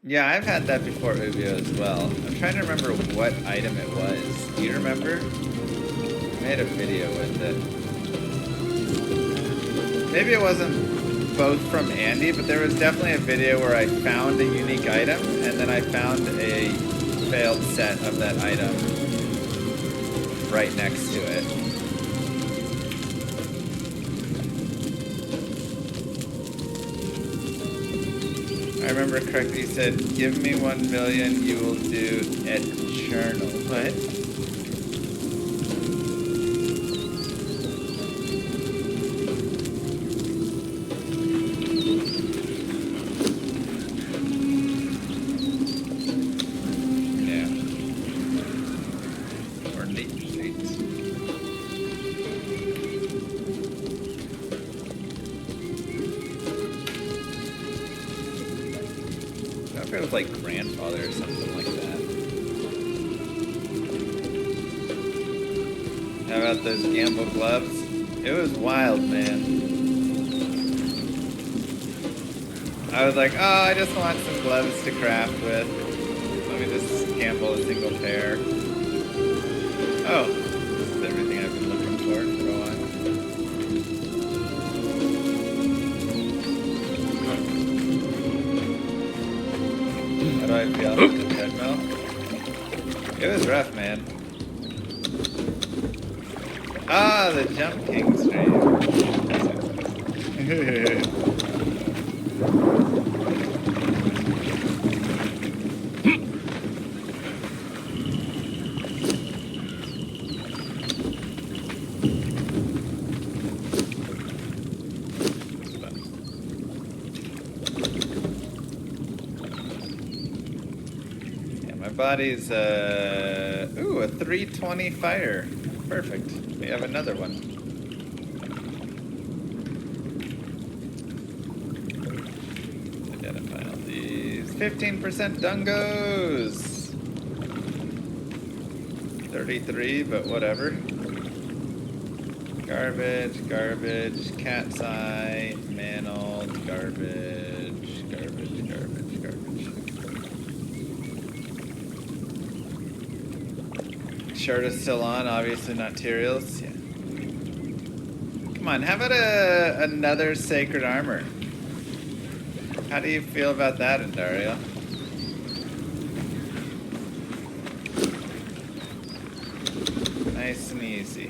Yeah, I've had that before Ubio as well. I'm trying to remember what item it was. Do you remember? I made a video with it. Maybe it wasn't both from Andy, but there was definitely a video where I found a unique item, and then I found a failed set of that item right next to it. I remember correctly, he said, "Give me 1 million, you will do eternal." What? Yeah. Or neat. I thought it was like grandfather or something like that. How about those gamble gloves? It was wild, man. I was like, oh, I just want some gloves to craft with. Let me just gamble a single pair. Oh, this is everything I've been looking for a while. How do I feel after the treadmill? It was rough, man. Ah, the Jump King stream. Yeah, my body's ooh, a 320 fire. Perfect. We have another one. Identify all these. 15% dungos! 33, but whatever. Garbage, garbage, cat's eye, mantled, garbage, garbage, garbage, garbage. Shirt is still on, obviously not Tyrael's. Yeah. Come on, how about another sacred armor? How do you feel about that, Indario? Nice and easy.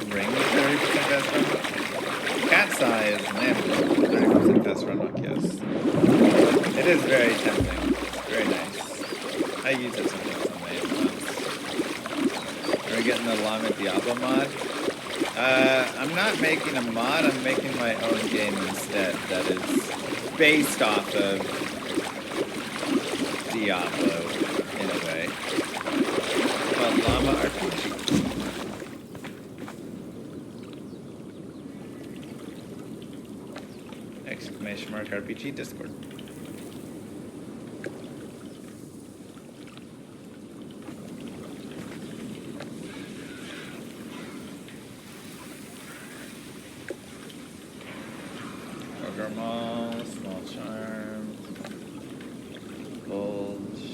Ring 30% fast run luck. Cat's eye is landable. 30% fast run luck, yes. It is very tempting. Very nice. I use it sometimes on my accounts. Are we getting the Llama Diablo mod? I'm not making a mod, I'm making my own game instead that is based off of Diablo, in a way. Called Llama RPG. Exclamation mark RPG Discord. Mall, small charm, bulge.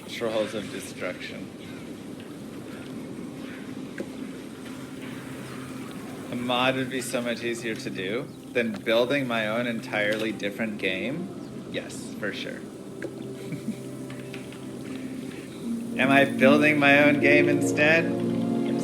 Trolls of destruction. A mod would be so much easier to do than building my own entirely different game? Yes, for sure. Am I building my own game instead? Yes.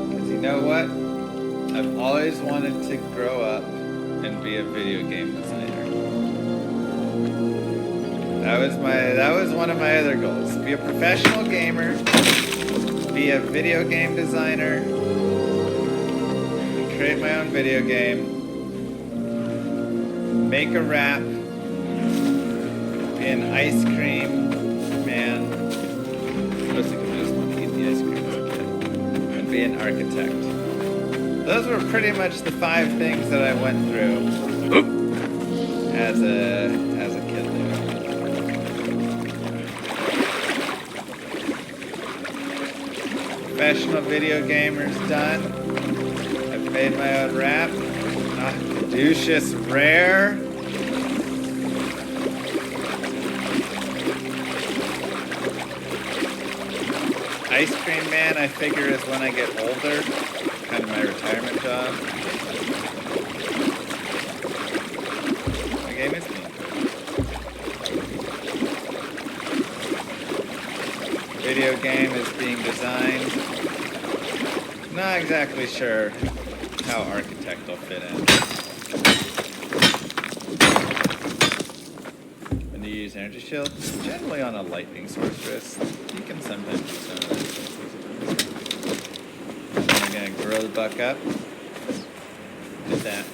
Because you know what? I've always wanted to grow up and be a video game designer. That was one of my other goals. Be a professional gamer, be a video game designer, create my own video game, make a rap, be an ice cream man. I was thinking I just want to eat the ice cream as a kid. And be an architect. Those were pretty much the 5 things that I went through as a kid there. Professional video gamers done. I've made my own rap. Caduceus rare. Ice cream man, I figure, is when I get older. Kind of my retirement job. My game is being coded. Video game is being designed. Not exactly sure how architect will fit in. When you use energy shield, generally on a lightning sorceress, you can sometimes use some of that. I'm gonna grow the buck up. Did that.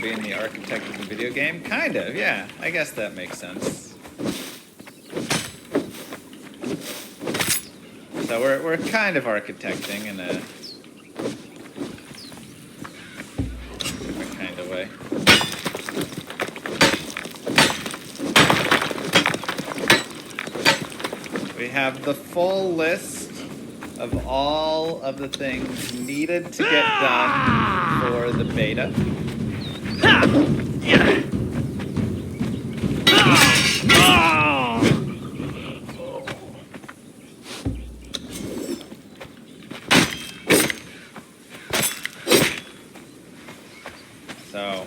Being the architect of the video game? Kind of, yeah. I guess that makes sense. So we're kind of architecting in a different kind of way. We have the full list of all of the things needed to get done for the beta. So,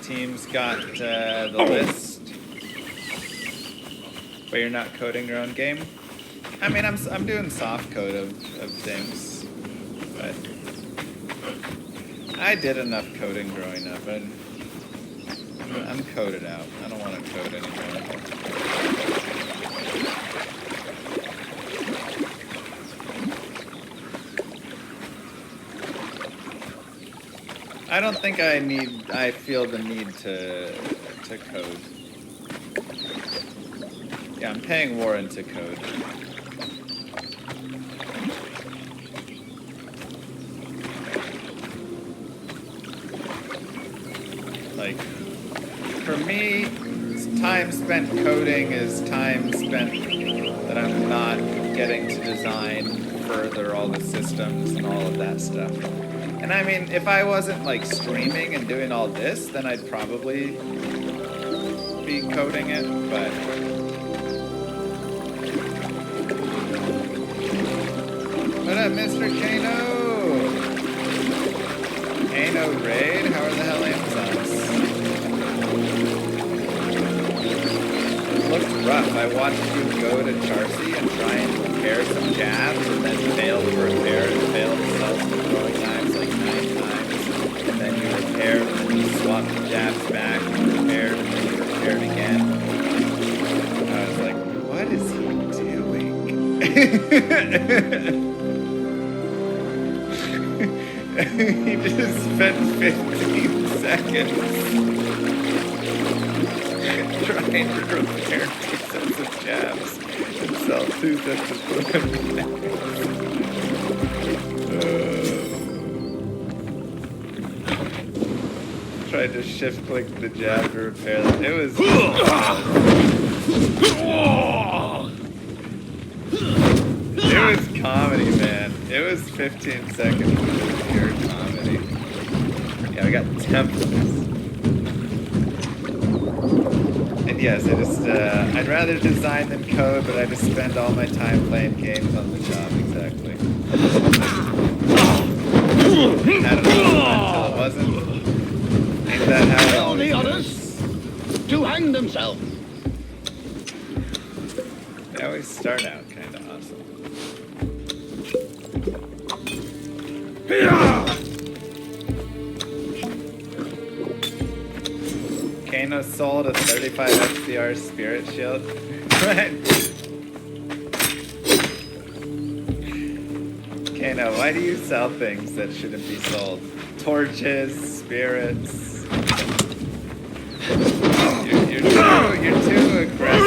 team's got the list, but you're not coding your own game. I mean, I'm doing soft code of things, but I did enough coding growing up, and I'm coded out. I don't want to code anymore. I don't think I feel the need to code. Yeah, I'm paying Warren to code. Like, for me, time spent coding is time spent that I'm not getting to design further all the systems and all of that stuff. And I mean, if I wasn't like streaming and doing all this, then I'd probably be coding it, but what up, Mr. Kano? Kano Raid? How are the hell Amazons? It looks rough. I watched you go to Charcy and try and repair some jabs and then fail to repair and fail to sell some throwing knives like 9 times. And then you repaired and then you swapped the jabs back and repaired and then you repaired again. And I was like, what is he doing? He just spent 15 seconds trying to repair 2 sets of jabs and sell 2 sets of tried to shift click the jab to repair them. It was comedy, man. It was 15 seconds of pure comedy. Yeah, we got templates. And yes, I'd rather design than code, but I just spend all my time playing games on the job, exactly. Had it all until it wasn't. Ain't that how it always is? to hang themselves. They always start out kind of awesome. Kano sold a 35 XPR spirit shield. Right. Kano, why do you sell things that shouldn't be sold? Torches, spirits. You're too aggressive.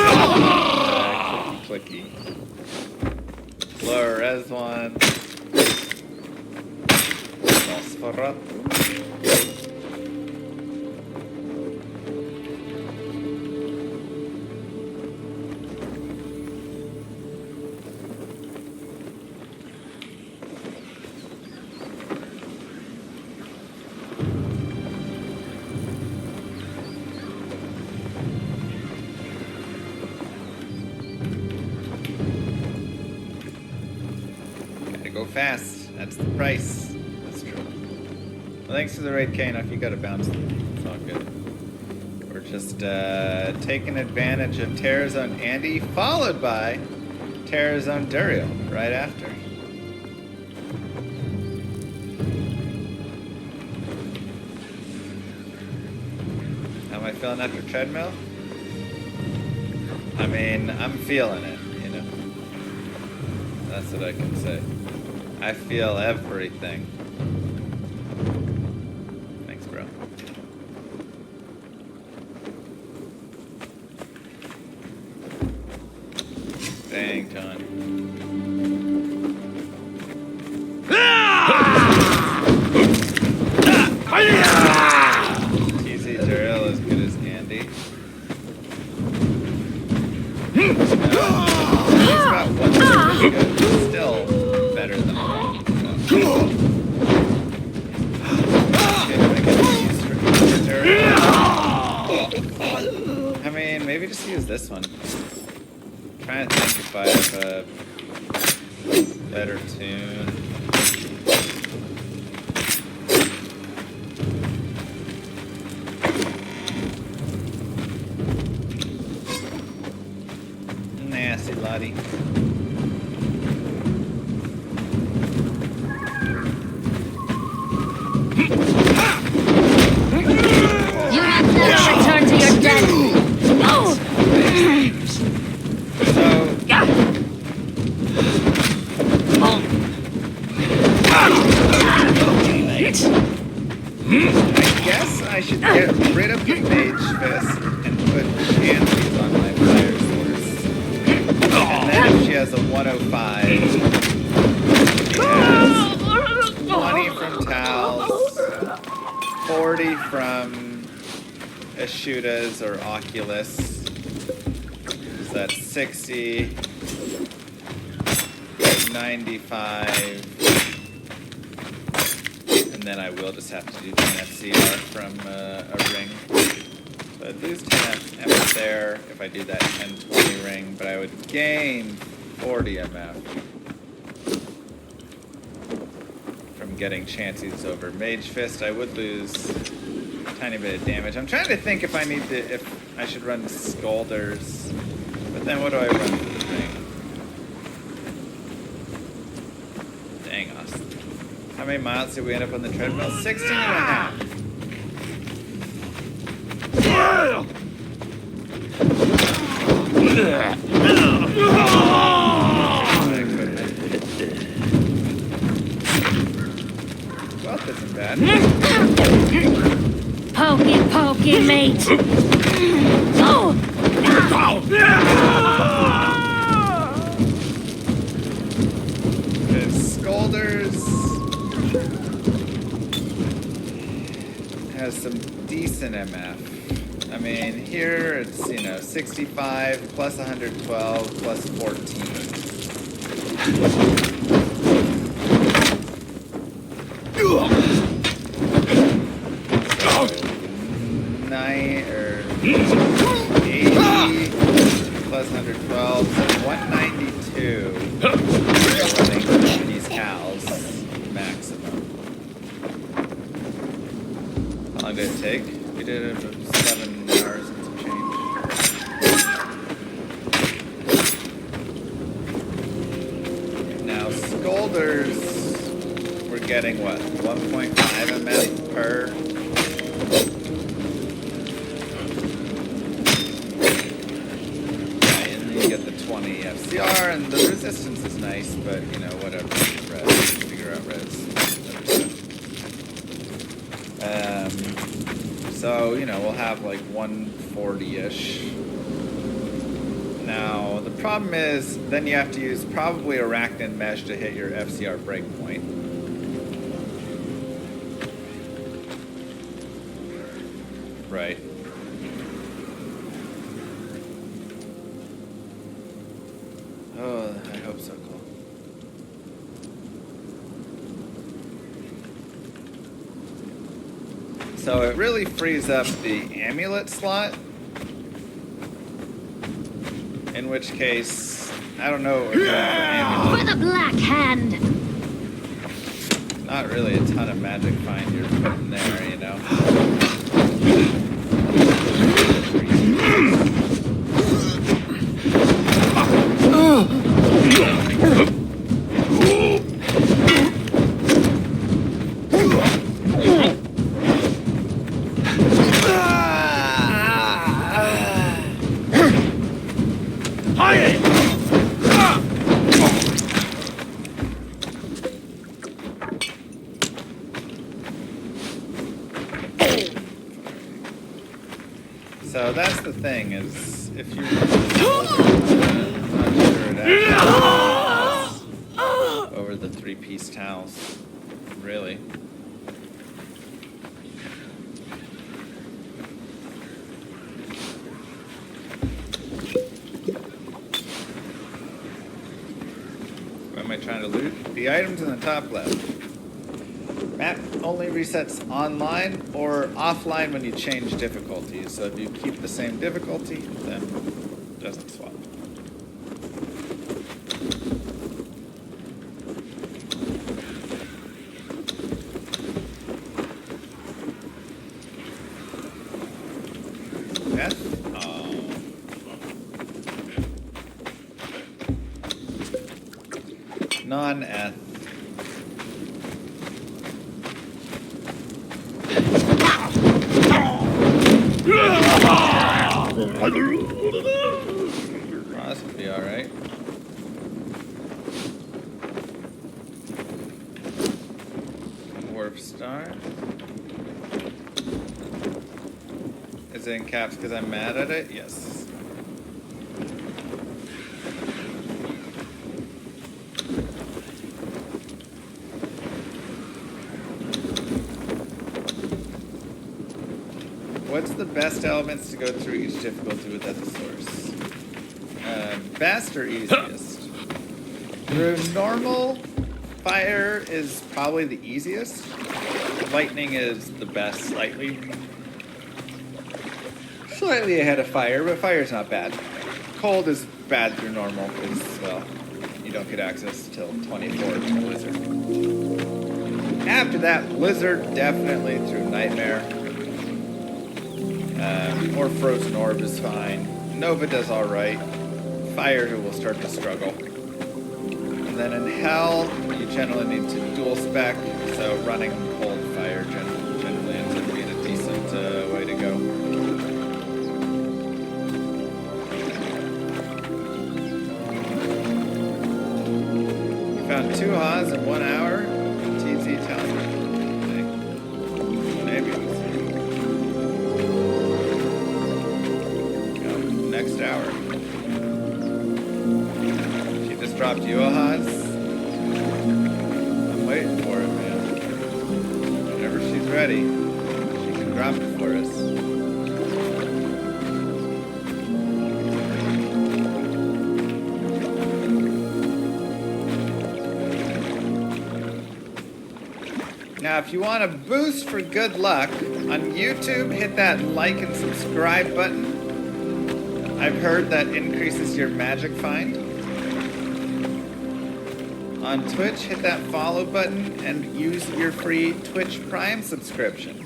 Clicky. Lower res one. Nosferatu. Go fast. That's the price. That's true. Well, thanks for the raid, Kano. If you got to bounce, it's all good. We're just taking advantage of Terrazone Andy, followed by Terrazone Duriel right after. How am I feeling after treadmill? I mean, I'm feeling it, you know. That's what I can say. I feel everything. Thanks, bro. Dang, John. TZ Duriel as good as Andy. He's about one good. Still better than I mean, maybe just use this one. I'm trying to think if I have a better tune. Nasty Lottie. You have never returned to your den. No. I guess I should get rid of the Mage Fist and put chances on my Fire Source. And then if she has a 105, she has 20 from Tal's, 40 from Ashuda's or Oculus. So that's 60, 95. And then I will just have to do 10 FCR from a ring. So I'd lose 10 MF there if I do that 10-20 ring, but I would gain 40 MF from getting chances over Mage Fist. I would lose a tiny bit of damage. I'm trying to think if I need to, if I should run Scolders, but then what do I run for the ring? Dang us. How many miles did we end up on the treadmill? 16 and a half. Wealth isn't bad. Pokey, pokey, mate. Oh! The Scolders has some decent MF. I mean, here it's, 65 plus 112 plus 14. So 80 plus 112, so 192. Running these cows maximum. How long did it take? We did it for 7 hours and some change. golders, we're getting what? 1.5 MF per. Right, and then you get the 20 FCR, and the resistance is nice, but you know, whatever. Res, figure out res. So, you know, we'll have like 140-ish. Now, the problem is, then you have to use probably arachnid mesh to hit your FCR breakpoint. Right. Oh, I hope so, Cole. So it really frees up the amulet slot. In which case, I don't know. For the Black Hand! Not really a ton of magic find you're putting there, you know. So that's the thing, is if you... I'm not sure it actually over the 3-piece towels, really. What am I trying to loot? The items in the top left. Map only resets online or offline when you change difficulty. So if you keep the same difficulty, then it doesn't swap. F? Oh. Non-F. This would be alright. Warp Star. Is it in caps because I'm mad at it? Yes. What's the best elements to go through each difficulty with at the source? Best or easiest? Through normal, fire is probably the easiest. Lightning is the best, slightly ahead of fire, but fire's not bad. Cold is bad through normal because, well, you don't get access till 24 to Blizzard. After that, Blizzard definitely through Nightmare. Or Frozen Orb is fine. Nova does alright. Fire will start to struggle. And then in Hell, you generally need to dual spec, so running cold fire generally ends up being a decent way to go. You found 2 Haas in 1 hour? TZ telling me. Maybe. Next hour. She just dropped you a Haas? I'm waiting for it, man. Whenever she's ready, she can drop it for us. Now, if you want a boost for good luck, on YouTube, hit that like and subscribe button. I've heard that increases your magic find. On Twitch, hit that follow button and use your free Twitch Prime subscription.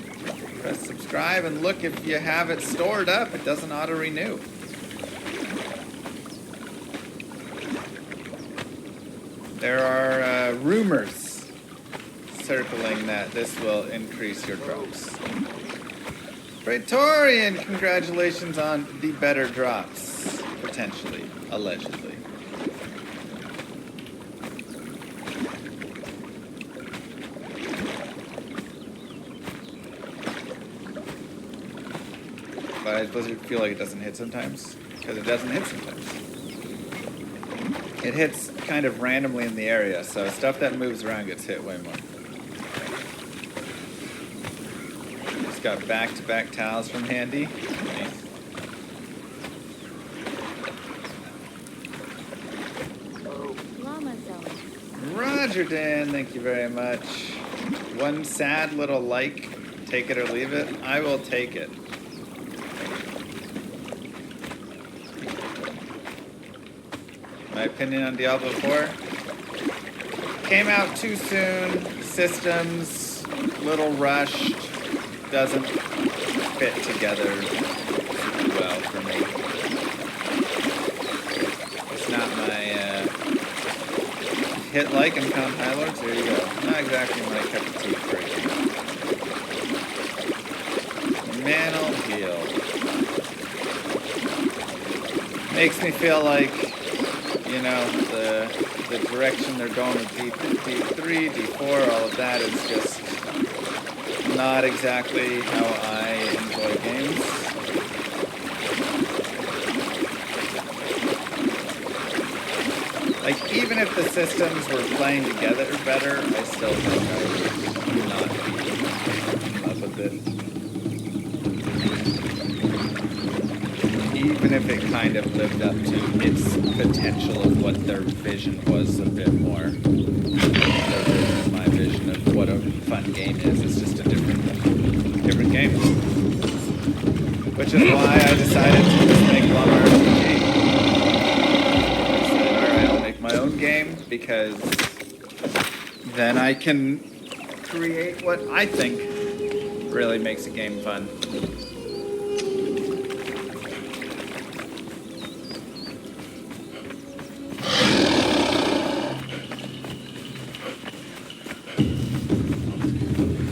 Press subscribe and look, if you have it stored up, it doesn't auto-renew. There are rumors circling that this will increase your drops. Praetorian, congratulations on the better drops, potentially, allegedly. But does it feel like it doesn't hit sometimes? Because it doesn't hit sometimes. It hits kind of randomly in the area, so stuff that moves around gets hit way more. Just got back-to-back towels from Handy. Nice. Llama zone. Roger, Dan, thank you very much. One sad little like, take it or leave it. I will take it. My opinion on Diablo 4? Came out too soon, systems, little rushed, doesn't fit together super well for me. It's not my, hit like and count High Lords, there you go. Not exactly my cup of tea for a game. Man'll heal. Makes me feel like, you know, the direction they're going with D3, D4, all of that is just not exactly how I enjoy games. Like, even if the systems were playing together better, I still think I would not be in love with it. Even if it kind of lived up to its potential of what their vision was a bit more. Their vision, my vision of what a fun game is. It's just a different game. Which is why I decided to just make Llama RPG. I said, alright, I'll make my own game because then I can create what I think really makes a game fun.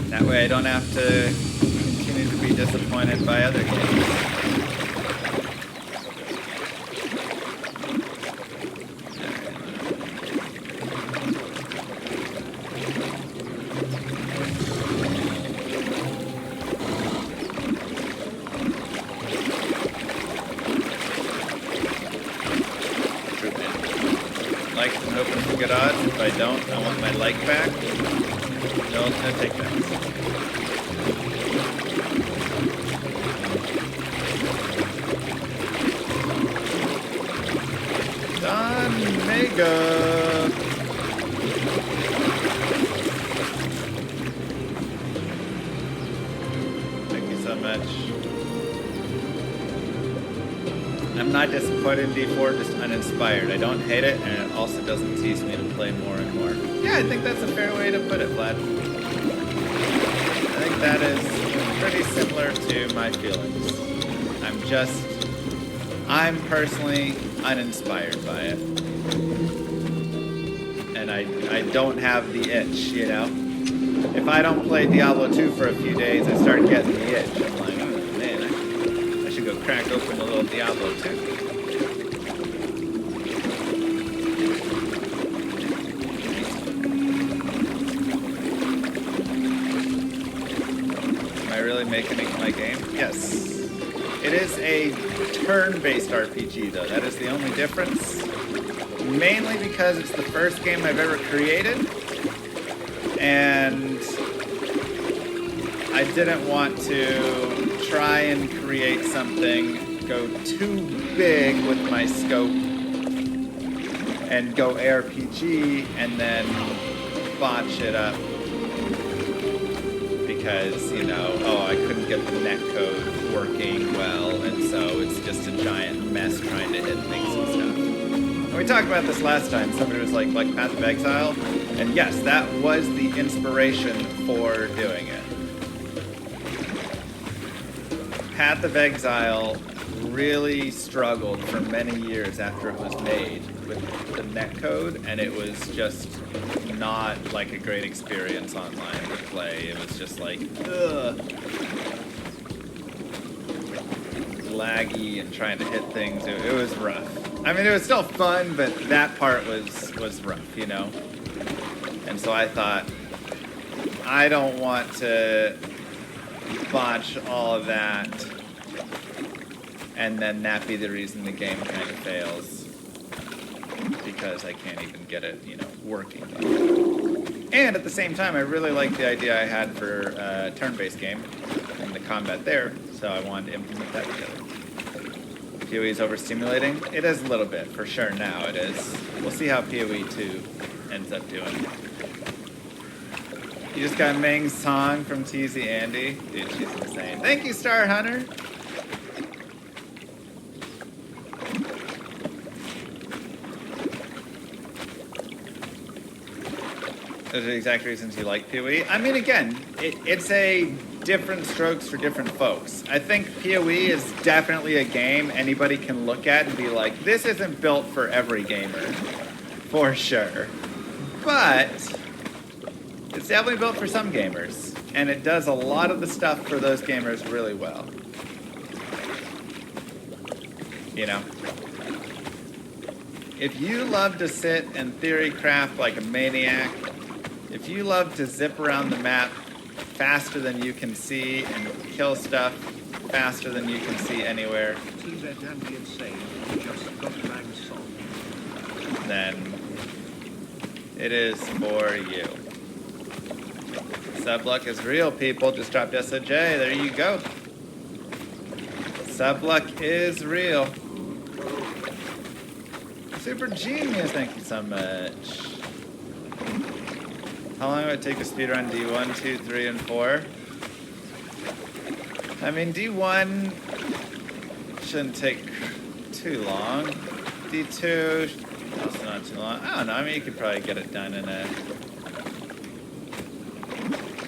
That way I don't have to continue to be disappointed by other games. True, man. Like and hoping for good odds. If I don't, I want my like back. No, take that. Don Mega. Thank you so much. I'm not disappointed in D4, just uninspired. I don't hate it, and it also doesn't tease me to play more and more. Yeah, I think that's a fair way to put it, Vlad. I think that is pretty similar to my feelings. I'm personally uninspired by it. And I don't have the itch, you know? If I don't play Diablo 2 for a few days, I start getting the itch. I'm like, oh man, I should go crack open a little Diablo 2. Am I really making my game? Yes. It is a turn-based RPG, though. That is the only difference. Mainly because it's the first game I've ever created. And I didn't want to try and create something, go too big with my scope, and go ARPG, and then botch it up. Because, you know, I couldn't get the netcode working well, and so it's just a giant mess trying to hit things and stuff. And we talked about this last time. Somebody was like Path of Exile, and yes, that was the inspiration for doing it. Path of Exile really struggled for many years after it was made with the netcode, and it was just not like a great experience online to play. It was just like, ugh. Laggy and trying to hit things. It was rough. I mean, it was still fun, but that part was rough, you know? And so I thought, I don't want to botch all of that and then that be the reason the game kind of fails because I can't even get it, you know, working. And at the same time, I really liked the idea I had for a turn-based game and the combat there, so I wanted to implement that together. PoE is overstimulating? It is a little bit, for sure now it is. We'll see how PoE 2 ends up doing. You just got Ming's song from TZ Andy. Dude, she's insane. Thank you, Star Hunter! Those are the exact reasons you like PoE. I mean, again, it's a different strokes for different folks. I think PoE is definitely a game anybody can look at and be like, this isn't built for every gamer. For sure. But it's definitely built for some gamers. And it does a lot of the stuff for those gamers really well. You know? If you love to sit and theory craft like a maniac, if you love to zip around the map faster than you can see and kill stuff faster than you can see anywhere, then it is for you. Subluck is real, people. Just dropped SOJ. There you go. Subluck is real. Super genius. Thank you so much. How long would it take to speedrun D1, 2, 3, and 4? I mean, D1 shouldn't take too long. D2, also not too long. I don't know. I mean, you could probably get it done in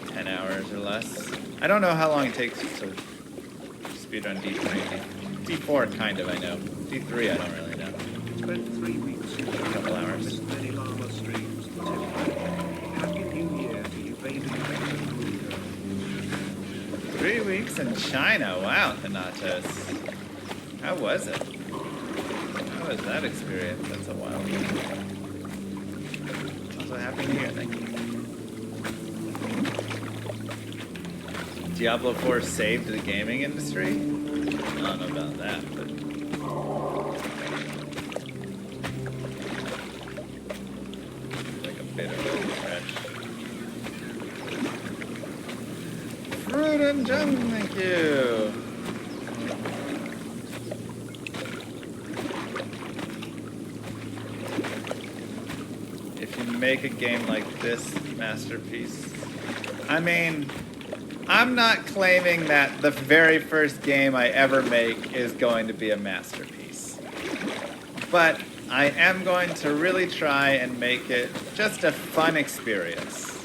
10 hours or less. I don't know how long it takes to speedrun D3. D4, kind of, I know. D3, I don't really know. Spent 3 weeks in a couple hours. many llama streams. Happy New Year to you, baby. 3 weeks in China. Wow, Thanatos. How was it? How was that experience? That's a while ago. Also, Happy New Year. Thank you. Diablo 4 saved the gaming industry? I don't know about that, but... like a bit of a refresh. Fruit and Jam, thank you! If you make a game like this masterpiece... I mean... I'm not claiming that the very first game I ever make is going to be a masterpiece. But I am going to really try and make it just a fun experience.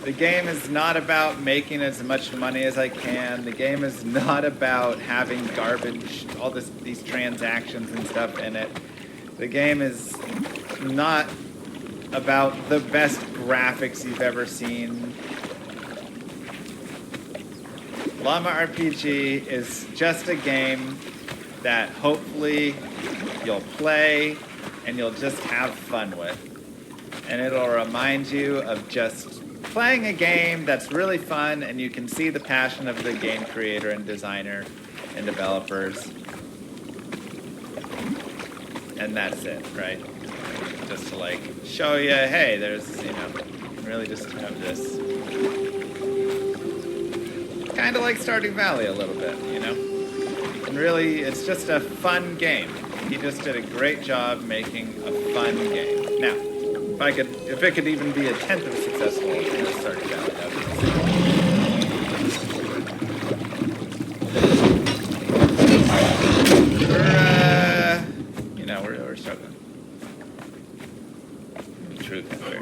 The game is not about making as much money as I can. The game is not about having garbage, all these transactions and stuff in it. The game is not about the best graphics you've ever seen. Llama RPG is just a game that hopefully you'll play and you'll just have fun with. And it'll remind you of just playing a game that's really fun and you can see the passion of the game creator and designer and developers. And that's it, right? Just to like show you, hey, there's, you know, really just have this. Kind of like Stardew Valley a little bit, you know? And really, it's just a fun game. He just did a great job making a fun game. Now, if it could even be a tenth of successful in Stardew Valley, that would be insane. You know, we're struggling. Truth out there.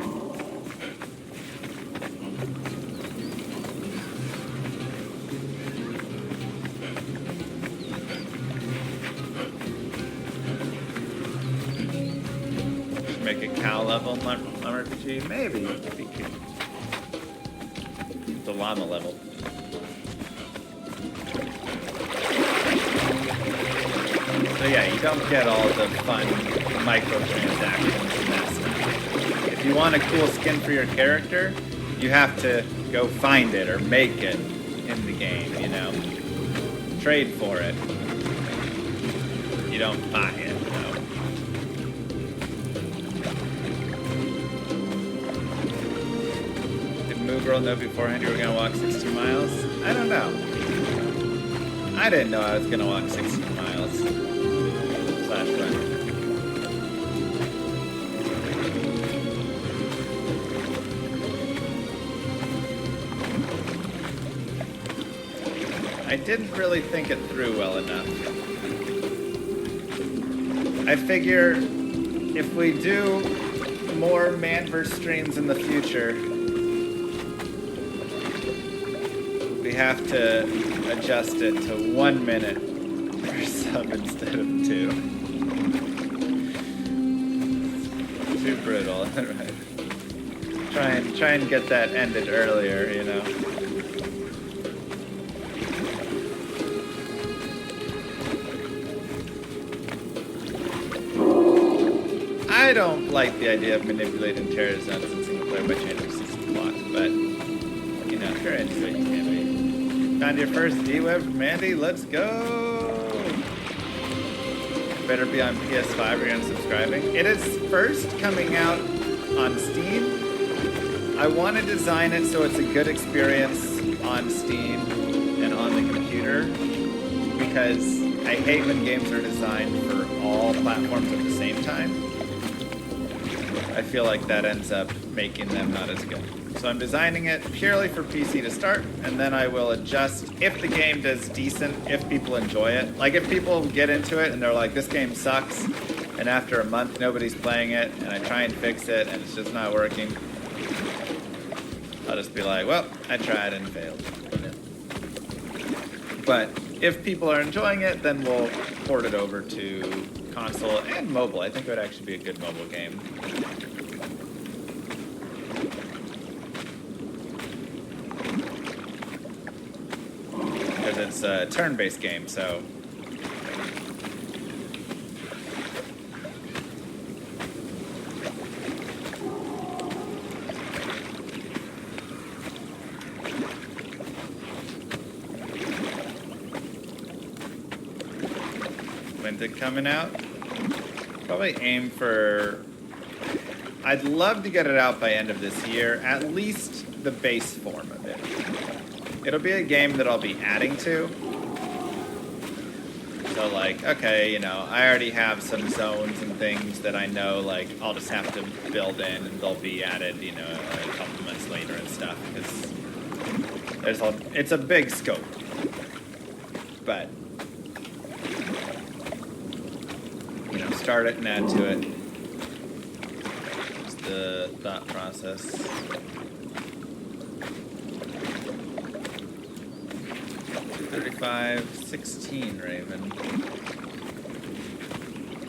make a cow level RPG? Maybe. It'd be cute. The llama level. So yeah, you don't get all the fun microtransactions and that stuff. If you want a cool skin for your character, you have to go find it or make it in the game, you know? Trade for it. You don't buy it, no. Did Moo Girl know beforehand you were gonna walk 60 miles? I don't know. I didn't know I was gonna walk 60 miles. Slash run. I didn't really think it through well enough. I figure if we do more Manverse streams in the future, we have to adjust it to 1 minute per sub instead of 2. Too brutal, right? Try and get that ended earlier, you know. I don't like the idea of manipulating terror zones in single player by changing system blocks, but you know, if you're into it, you can be. Found your first D-Web, Mandy, let's go! Better be on PS5 or you're unsubscribing. It is first coming out on Steam. I want to design it so it's a good experience on Steam and on the computer, because I hate when games are designed for all platforms at the same time. I feel like that ends up making them not as good. So I'm designing it purely for PC to start, and then I will adjust if the game does decent, if people enjoy it. Like if people get into it and they're like, this game sucks, and after a month nobody's playing it, and I try and fix it and it's just not working, I'll just be like, well, I tried and failed. But if people are enjoying it, then we'll port it over to console and mobile. I think it would actually be a good mobile game. Because it's a turn-based game, so... When's it coming out? Probably aim for... I'd love to get it out by end of this year, at least the base form of it. It'll be a game that I'll be adding to. So like, okay, you know, I already have some zones and things that I know, like, I'll just have to build in and they'll be added, you know, a couple months later and stuff, because it's a big scope. But... you know, start it and add to it. It's the thought process. 35-16, Raven.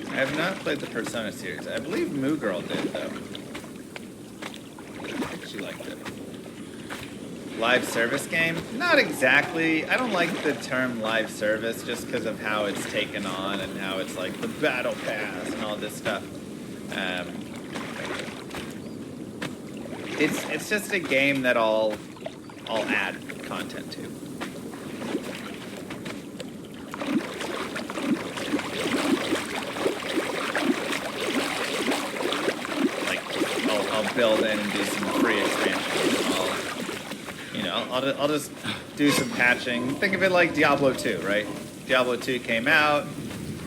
I have not played the Persona series. I believe Moo Girl did, though. I think she liked it. Live service game? Not exactly. I don't like the term live service just because of how it's taken on and how it's like the battle pass and all this stuff. It's just a game that I'll add content to. Like I'll build in and do some free expansions. I'll just do some patching. Think of it like Diablo 2, right? Diablo 2 came out,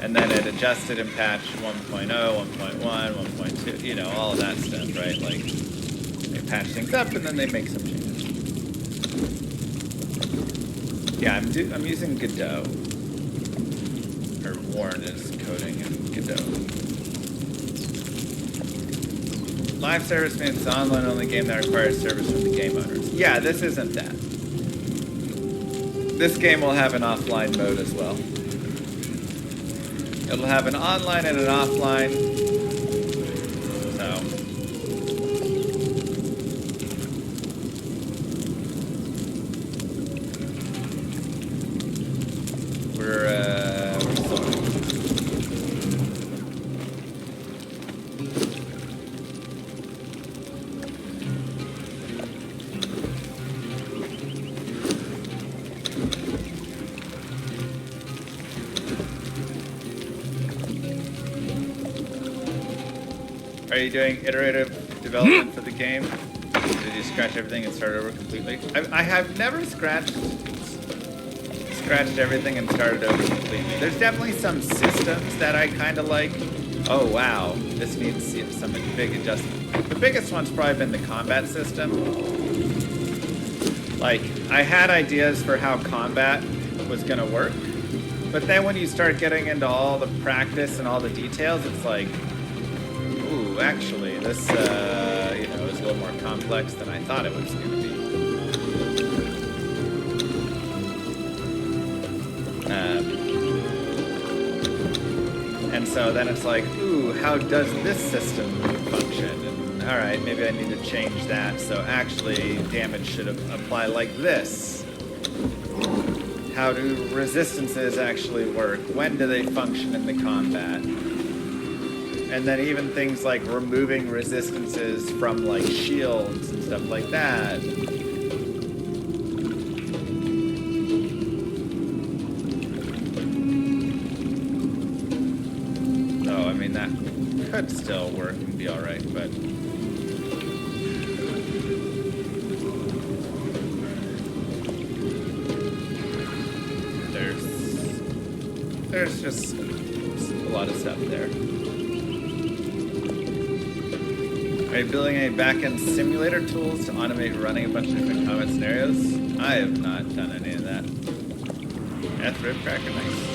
and then it adjusted in patch 1.0, 1.1, 1.2, you know, all of that stuff, right? Like, they patch things up, and then they make some changes. Yeah, I'm using Godot. Or Warren is coding in Godot. Live service means it's an online-only game that requires service from the game owners. Yeah, this isn't that. This game will have an offline mode as well. It'll have an online and an offline. So, Are you doing iterative development for the game? Did you scratch everything and start over completely? I have never scratched everything and started over completely. There's definitely some systems that I kind of like. Oh wow, this needs some big adjustment. The biggest one's probably been the combat system. Like, I had ideas for how combat was gonna work, but then when you start getting into all the practice and all the details, it's like, ooh, actually, this, you know, is a little more complex than I thought it was gonna be. And so then it's like, ooh, how does this system function? And all right, maybe I need to change that. So actually, damage should apply like this. How do resistances actually work? When do they function in the combat? And then even things like removing resistances from like shields and stuff like that. I mean, that could still work and be alright, but... There's just a lot of stuff there. Are you building any back-end simulator tools to automate running a bunch of different combat scenarios? I have not done any of that. That's Ribcracker, nice.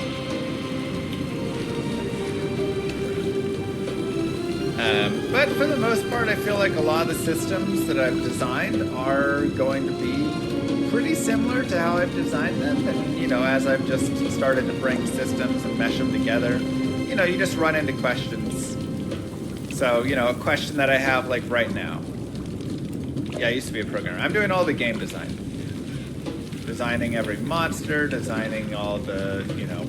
But for the most part, I feel like a lot of the systems that I've designed are going to be pretty similar to how I've designed them. And, you know, as I've just started to bring systems and mesh them together, you know, you just run into questions. So, you know, a question that I have like right now. Yeah, I used to be a programmer. I'm doing all the game design. Designing every monster, designing all the, you know,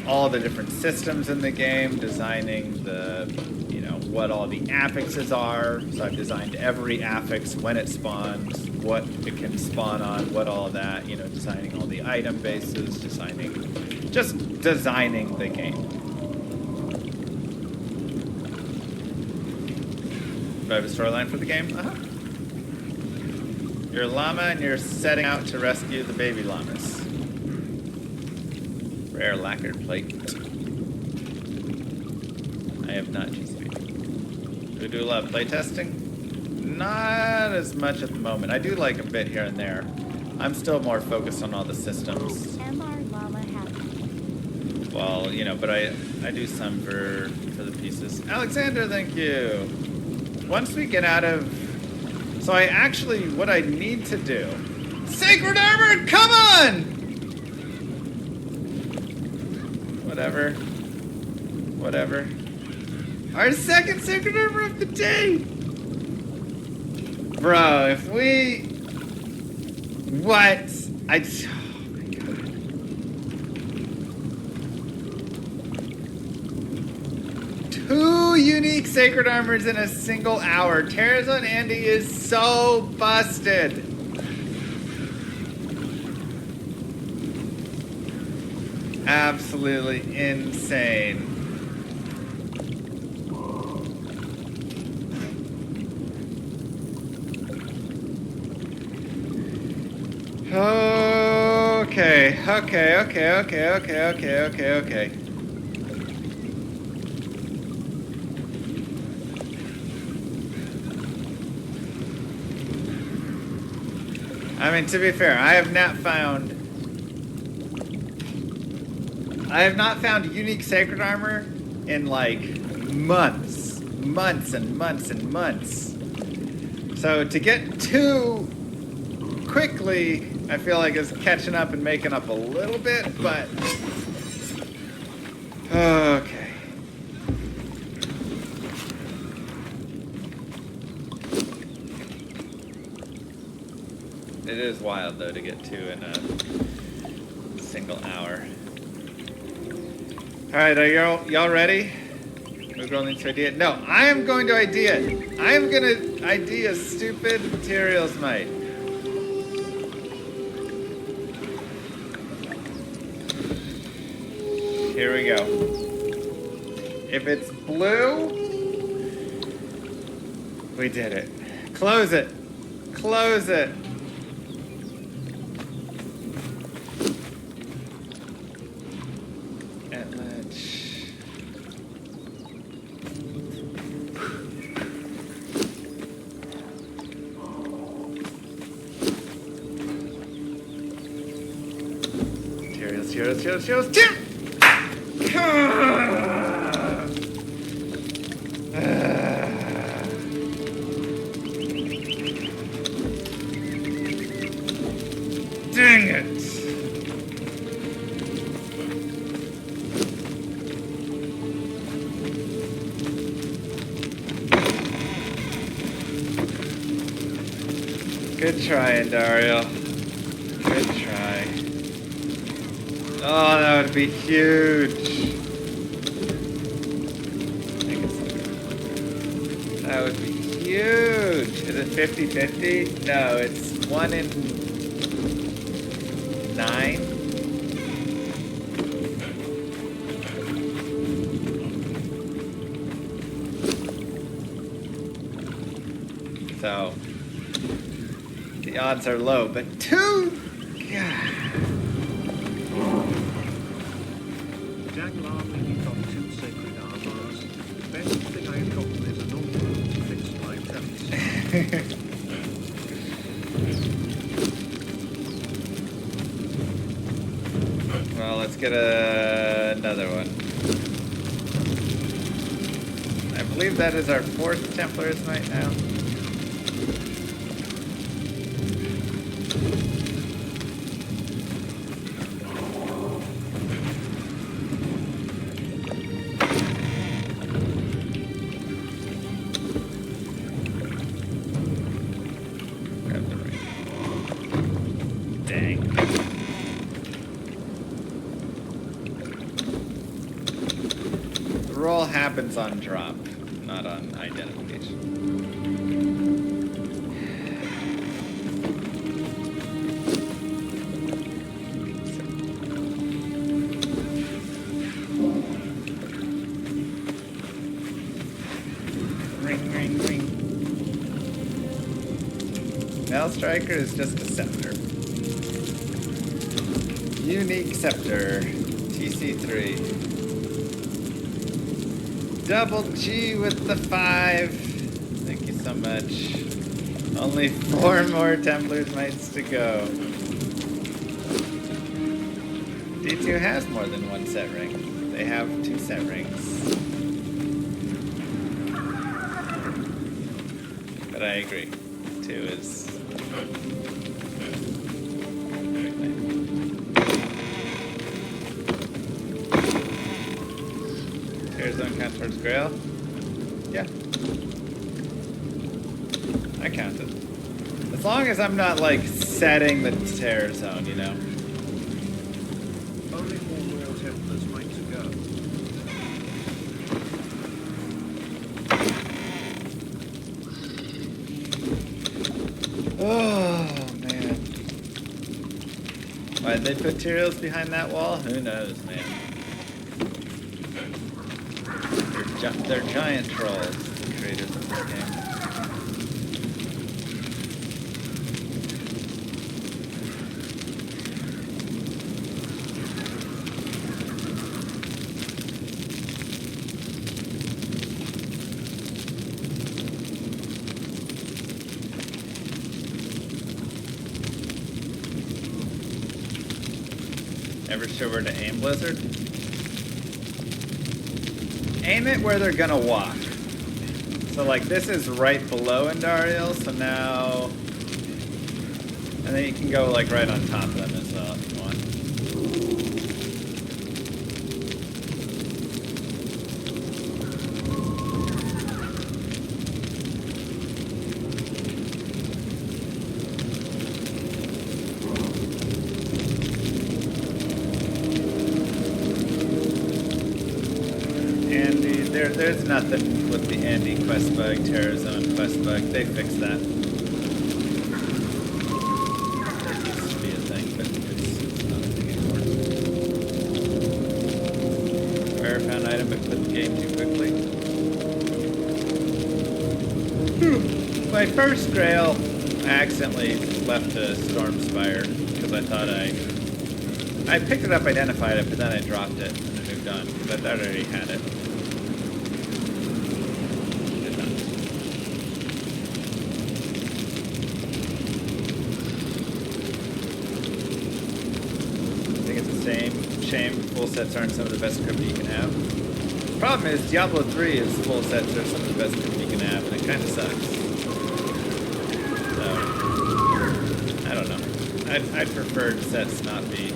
all the different systems in the game, designing the, you know, what all the affixes are. So I've designed every affix, when it spawns, what it can spawn on, what all that, you know, designing all the item bases, just designing the game. Do I have a storyline for the game? Uh-huh. You're a llama and you're setting out to rescue the baby llamas. Rare lacquered plate. I have not GCP. Do we do a lot of playtesting? Not as much at the moment. I do like a bit here and there. I'm still more focused on all the systems. MR Llama happy. Well, you know, but I do some for the pieces. Alexander, thank you. Once we get out of... So I actually, what I need to do... Sacred Armor, come on! Whatever. Our second Sacred Armor of the day! Bro, if we... What? Oh my god. 2 unique Sacred Armors in a single hour. Terrazone Andy is so busted. Absolutely insane. Okay. I mean, to be fair, I have not found unique Sacred Armor in like months and months. So to get 2 quickly, I feel like is catching up and making up a little bit, but okay. It is wild though to get 2 in a single hour. All right, are y'all ready? We're going to idea. No, I am going to idea. I am going to idea stupid materials, mate. Here we go. If it's blue, We did it. Close it. Close it. At ledge. Materials. Dang it! Good try, Dario. Good try. Oh, that would be huge. That would be huge. Is it 50-50? No, it's 1 in 9. So the odds are low, but 2. God. Daglarly, you got 2 sacred armors. The best thing I have gotten is an order to fix my attempts. Well, let's get another one. I believe that is our 4th Templar's Might now. Grab the ring. Dang. The roll happens on drop, not on identification. Ring. Now Striker is just a scepter. Unique scepter. TC3. Double G with the 5. Thank you so much. Only 4 more Templar's Mites to go. D2 has more than 1 set ring. They have 2 set rings. But I agree. 2 is... Zone count towards Grail? Yeah. I counted. As long as I'm not, like, setting the terror zone, you know? Only 4 Royal Templars might to go. Oh, man. Why'd they put Tyraels behind that wall? Who knows, man. They're giant trolls, the creators of this game. Ever sure where to aim, Blizzard? Aim it where they're gonna walk. So like this is right below Andariel, so now... And then you can go like right on top of them as well if you want. There's nothing with the Andy quest bug, Terror Zone quest bug. They fixed that. There used to be a thing, but it's not a thing anymore. Rare found item, but quit the game too quickly. my first Grail, I accidentally left a Storm Spire because I thought I picked it up, identified it, but then I dropped it and I moved on. But I already had it. Did not. I think it's the same. Shame full sets aren't some of the best crypto you can have. The problem is Diablo 3 is full sets are some of the best crypto you can have, and it kind of sucks. So, I don't know. I'd prefer sets not be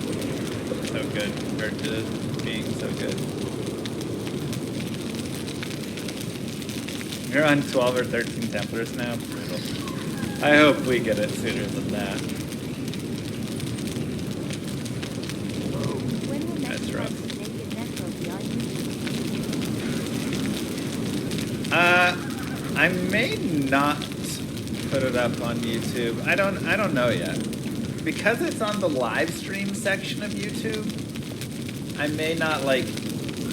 so good compared to being so good. You're on 12 or 13 Templars now? Brutal. I hope we get it sooner than that. That's rough. I may not put it up on YouTube. I don't know yet. Because it's on the live stream section of YouTube, I may not like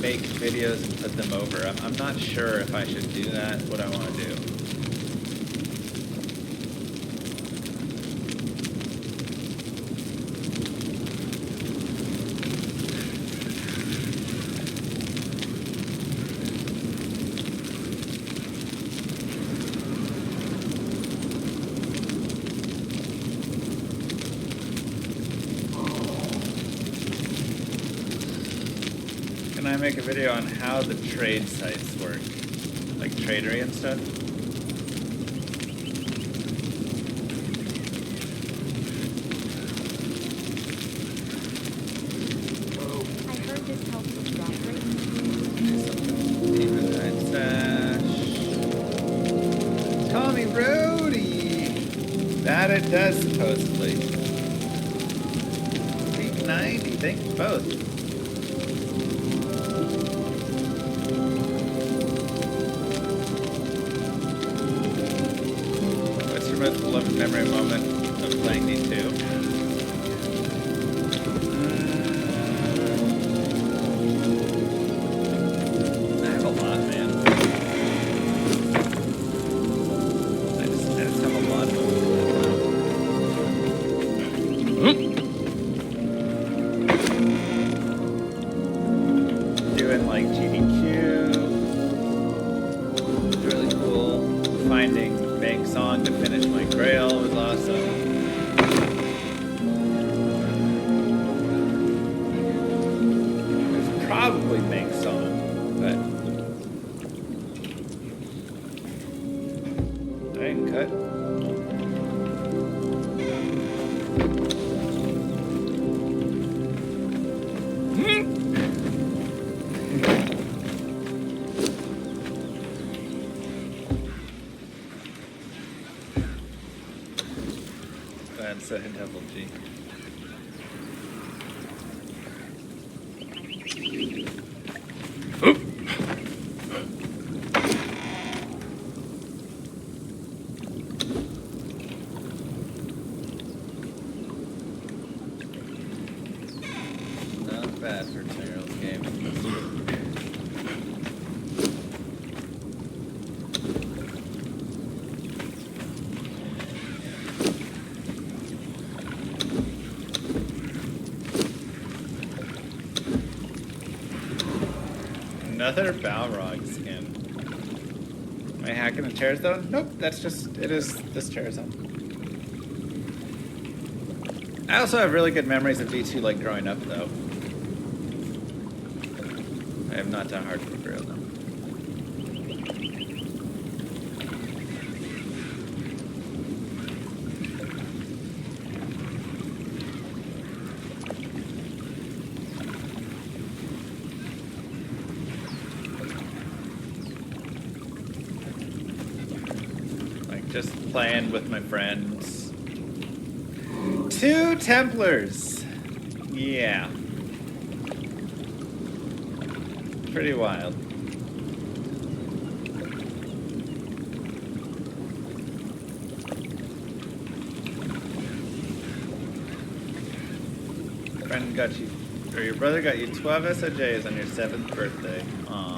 make videos and put them over. I'm not sure if I should do that, what I want to do. Can I make a video on how the trade sites work? Like Tradery and stuff? I heard this helps with drop rate. Even Sash. Tommy Roadie! That it does, supposedly. Week 90, thank you both. Most beloved memory moment of playing these two. I have a lot, man. I just have a lot of them. Doing like GDQ. Really cool. Finding Bank Song to finish my Grail was awesome. It's probably Bank Song, but I didn't cut. That's a double G. Not bad for a 10-year-old game. Another Balrog skin. Am I hacking the Terror Zone? Nope, that's just, it is this Terror Zone. I also have really good memories of D2 like growing up though. I have not done hardcore Grail though. Just playing with my friends. 2 Templars. Yeah. Pretty wild. Friend got you, or your brother got you 12 SOJs on your 7th birthday. Aww.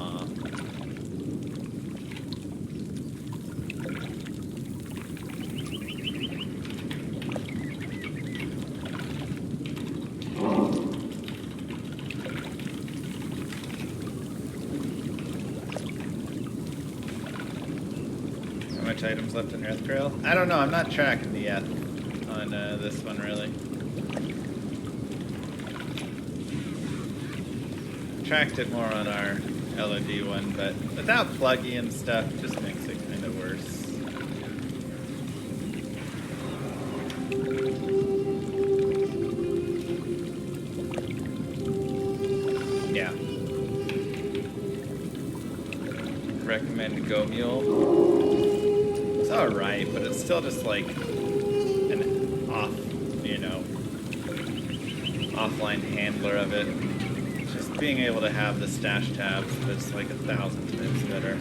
much items left in Earth Trail? I don't know. I'm not tracking the Eth on this one really. Tracked it more on our LOD one, but without pluggy and stuff, just makes it kind of worse. Yeah. Recommend Go Mule. It's alright, but it's still just like an offline handler of it. Just being able to have the stash tabs, but it's like 1,000 times better.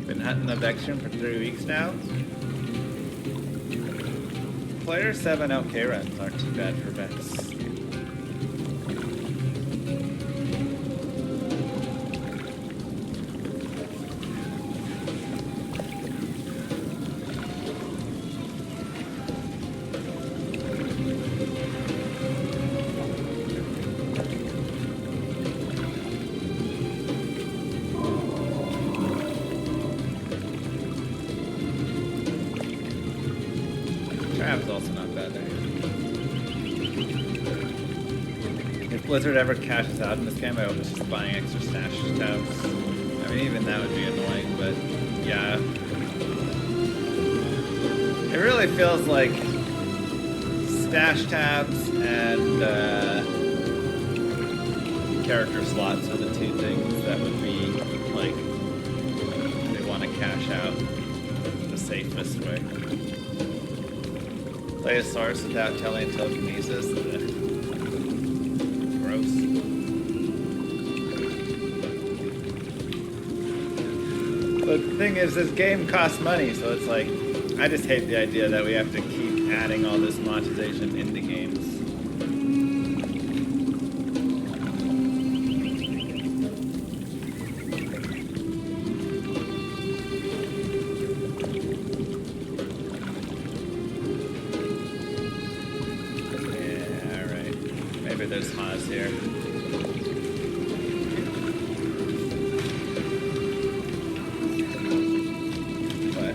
Been hunting the Vextrum for 3 weeks now. Player 7 LK runs aren't too bad for Vex. Trap's also not bad there. If Blizzard ever cashes out in this game, I hope it's just buying extra stash tabs. I mean, even that would be annoying, but yeah. It really feels like stash tabs and character slots are the two things that would be like they want to cash out the safest way. Play a source without telling telekinesis. Gross. But the thing is, this game costs money, so it's like, I just hate the idea that we have to keep adding all this monetization into games. There's Haas here. What?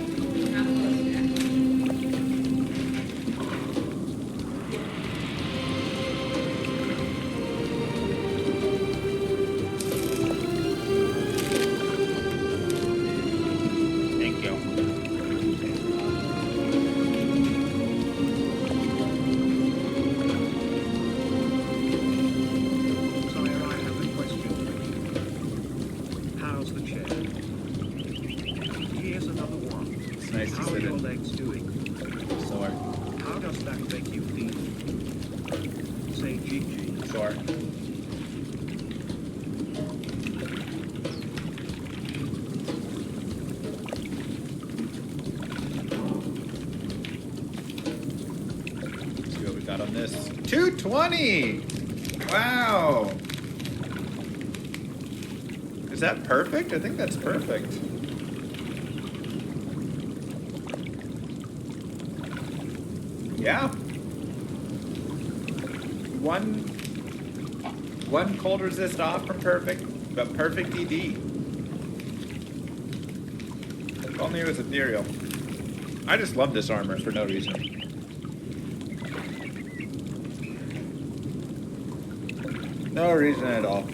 Thank you. How are your legs doing? Sore. How does that make you feel? Say GG. Sore. See what we got on this. 220! Wow! Is that perfect? I think that's perfect. Yeah. One cold resist off from perfect, but perfect ED. If only it was ethereal. I just love this armor for no reason. No reason at all.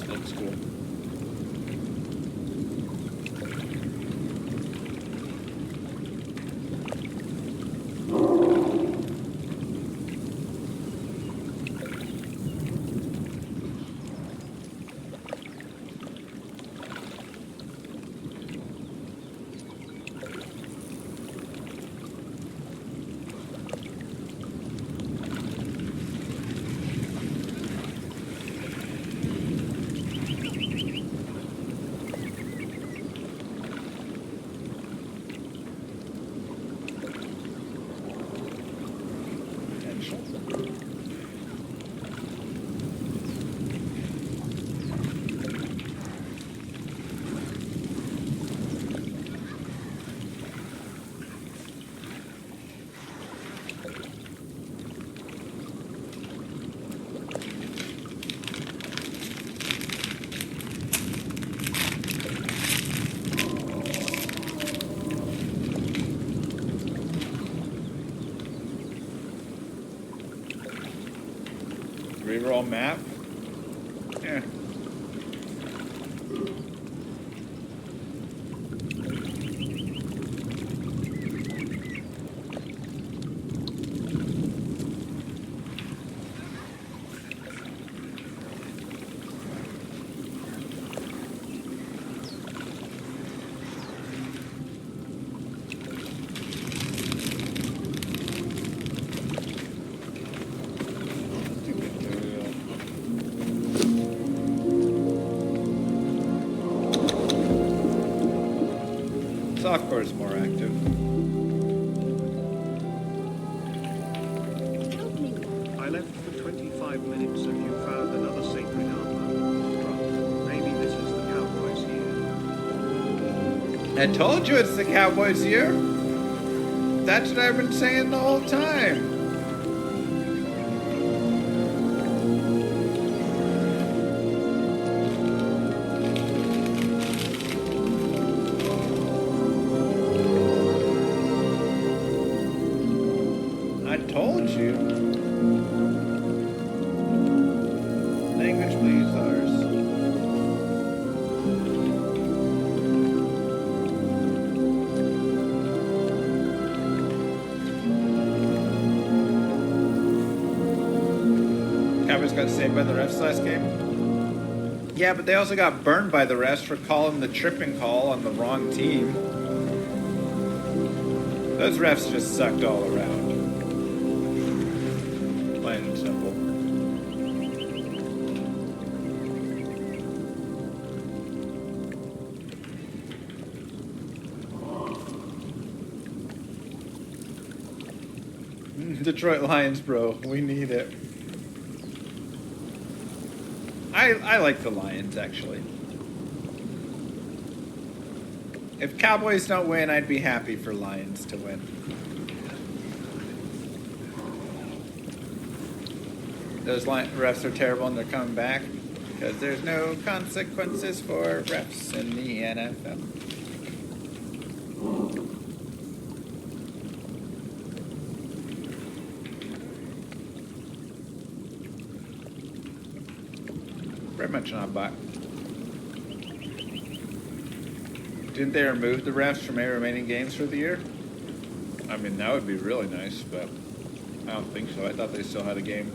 Looks cool. reroll map. Yeah. Softcore is more active. I left for 25 minutes and you found another sacred armor. Drop. Maybe this is the cowboy's year. I told you it's the Cowboys' year. That's what I've been saying the whole time. I told you. Language, please, ours. Cowboys got saved by the refs last game. Yeah, but they also got burned by the refs for calling the tripping call on the wrong team. Those refs just sucked all around. Plain and simple. Detroit Lions, bro. We need it. I like the Lions, actually. If Cowboys don't win, I'd be happy for Lions to win. Those refs are terrible and they're coming back because there's no consequences for refs in the NFL. Very much not back. Didn't they remove the refs from 8 remaining games for the year? I mean, that would be really nice, but I don't think so. I thought they still had a game.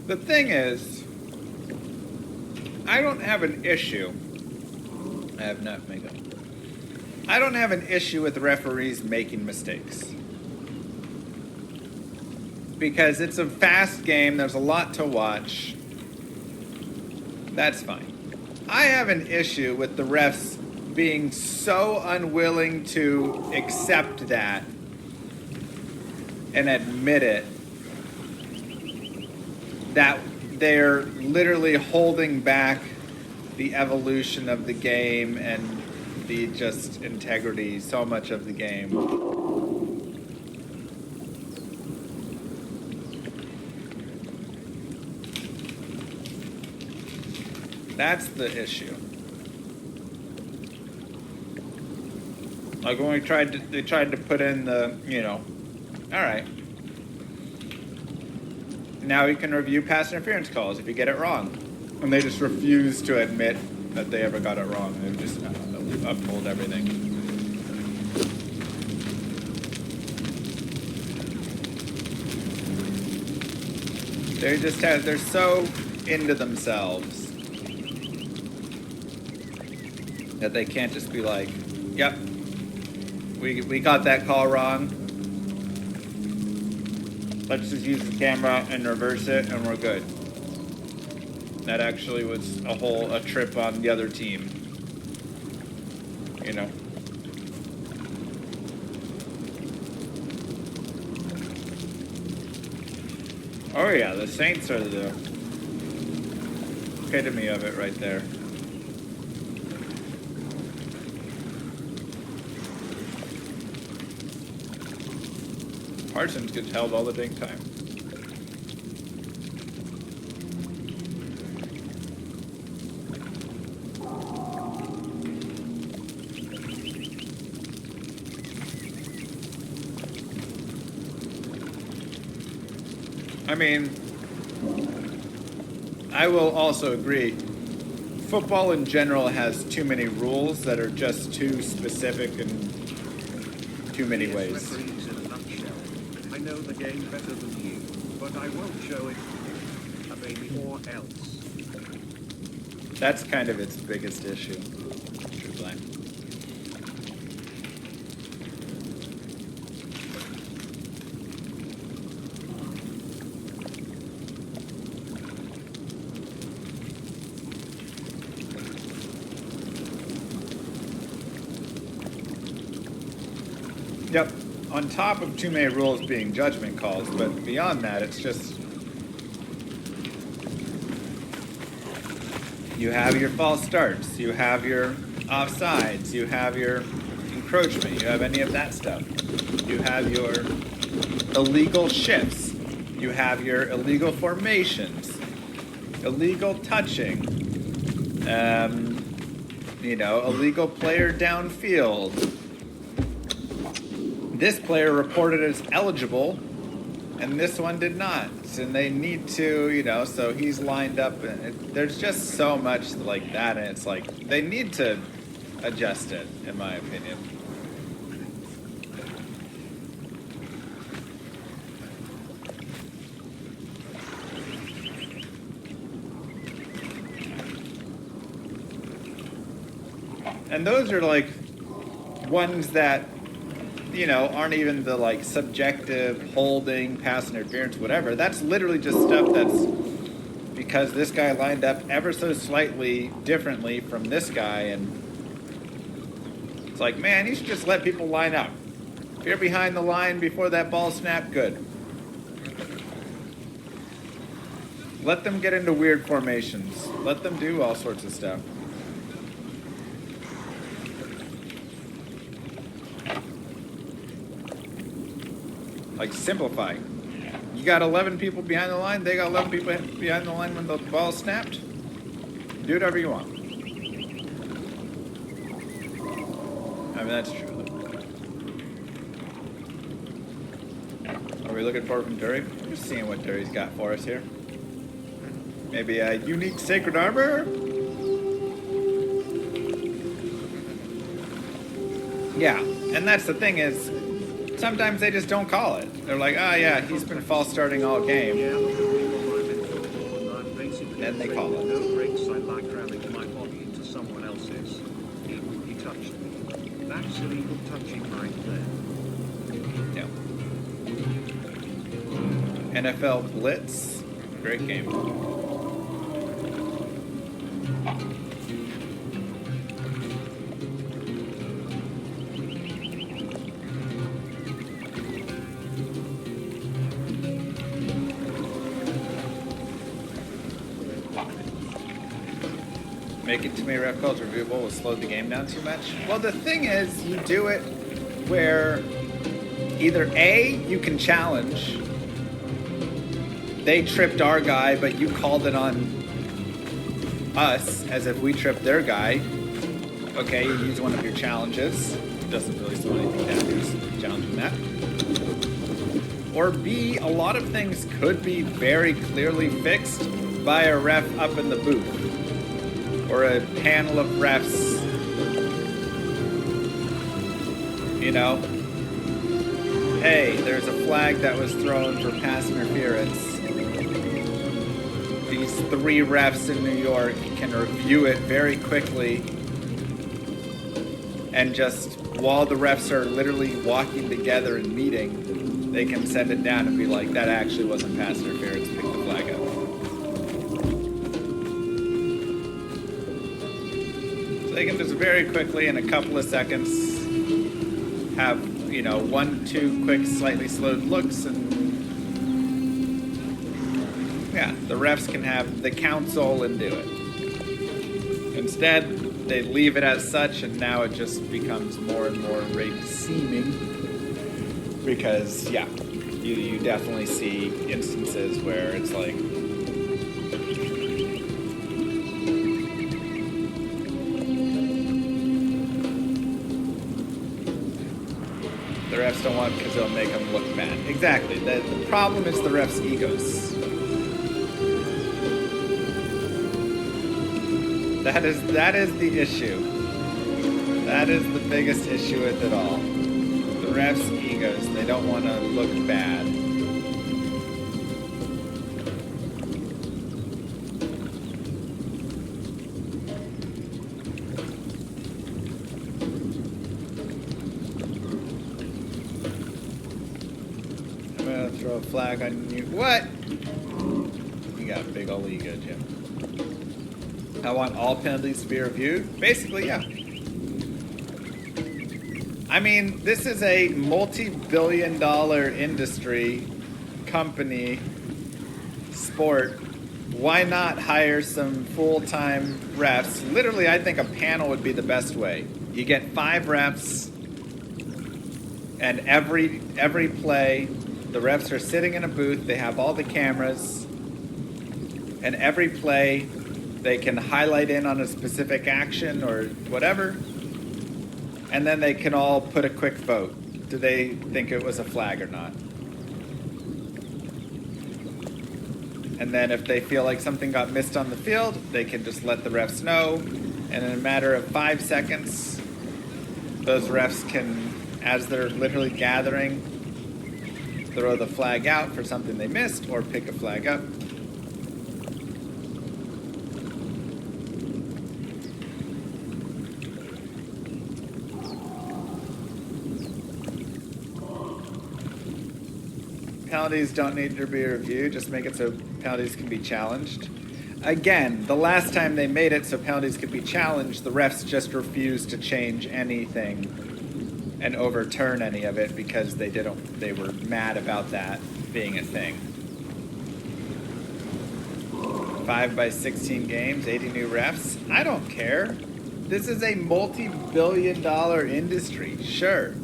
The thing is, I don't have an issue. I have not makeup. I don't have an issue with referees making mistakes. Because it's a fast game, there's a lot to watch. That's fine. I have an issue with the refs being so unwilling to accept that and admit it, that they're literally holding back the evolution of the game and the just integrity so much of the game. That's the issue. Like when they tried to put in the, all right. Now you can review pass interference calls if you get it wrong. And they just refuse to admit that they ever got it wrong. They've just uphold everything. They're so into themselves that they can't just be like, yep, we got that call wrong. Let's just use the camera and reverse it and we're good. That actually was a trip on the other team. Oh yeah, the Saints are the epitome of it right there. Parsons gets held all the dang time. I mean, I will also agree. Football in general has too many rules that are just too specific in too many Yes, ways. referees in a nutshell. I know the game better than you, but I won't show it. A baby or else. That's kind of its biggest issue. True blame. Yep. On top of too many rules being judgment calls, but beyond that, it's just you have your false starts, you have your offsides, you have your encroachment, you have any of that stuff. You have your illegal shifts, you have your illegal formations, illegal touching, illegal player downfield. This player reported as eligible, and this one did not. And they need to, so he's lined up. And there's just so much like that, and it's like they need to adjust it, in my opinion. And those are like ones that aren't even the like subjective holding, pass interference, whatever. That's literally just stuff that's because this guy lined up ever so slightly differently from this guy, and it's like, man, you should just let people line up. If you're behind the line before that ball snapped, good. Let them get into weird formations. Let them do all sorts of stuff. Like, simplify. You got 11 people behind the line, they got 11 people behind the line when the ball snapped. Do whatever you want. I mean, that's true. Are we looking for it from Dury? I'm just seeing what Dury's got for us here. Maybe a unique sacred armor? Yeah, and that's the thing is, sometimes they just don't call it. They're like, oh yeah, he's been false starting all game. Yeah, look at people I'm in football, and I'm basically Then they call it. no breaks. I like ramming my body into someone else's. He touched me. That's illegal touching right there. Yeah. NFL Blitz, great game. Making too many ref calls reviewable will slow the game down too much. Well, the thing is, you do it where either A, you can challenge, they tripped our guy, but you called it on us as if we tripped their guy. Okay, you use one of your challenges. Doesn't really slow anything down, just challenging that. Or B, a lot of things could be very clearly fixed by a ref up in the booth. Or a panel of refs, hey, there's a flag that was thrown for pass interference. These 3 refs in New York can review it very quickly, and just while the refs are literally walking together and meeting, they can send it down and be like, that actually wasn't pass interference, pick the flag up. They can just very quickly, in a couple of seconds, have, 1, 2 quick, slightly slowed looks, and yeah, the refs can have the counsel and do it. Instead, they leave it as such, and now it just becomes more and more rape seeming, because, yeah, you definitely see instances where it's like, refs refs don't want because it'll make them look bad. Exactly. The problem is the refs' egos. That is the issue. That is the biggest issue with it all. The refs' egos. They don't want to look bad. I'm gonna throw a flag on you. What? You got a big ol' ego, Jim. I want all penalties to be reviewed? Basically, yeah. I mean, this is a multi-billion-dollar industry, company, sport. Why not hire some full-time refs? Literally, I think a panel would be the best way. You get 5 refs, and every play, the refs are sitting in a booth. They have all the cameras, and every play, they can highlight in on a specific action or whatever, and then they can all put a quick vote. Do they think it was a flag or not? And then if they feel like something got missed on the field, they can just let the refs know, and in a matter of 5 seconds, those refs can, as they're literally gathering, throw the flag out for something they missed or pick a flag up. Penalties don't need to be reviewed, just make it so penalties can be challenged. Again, the last time they made it so penalties could be challenged, the refs just refused to change anything and overturn any of it because they were mad about that being a thing. 5 by 16 games, 80 new refs. I don't care. This is a multi-billion-dollar industry, sure.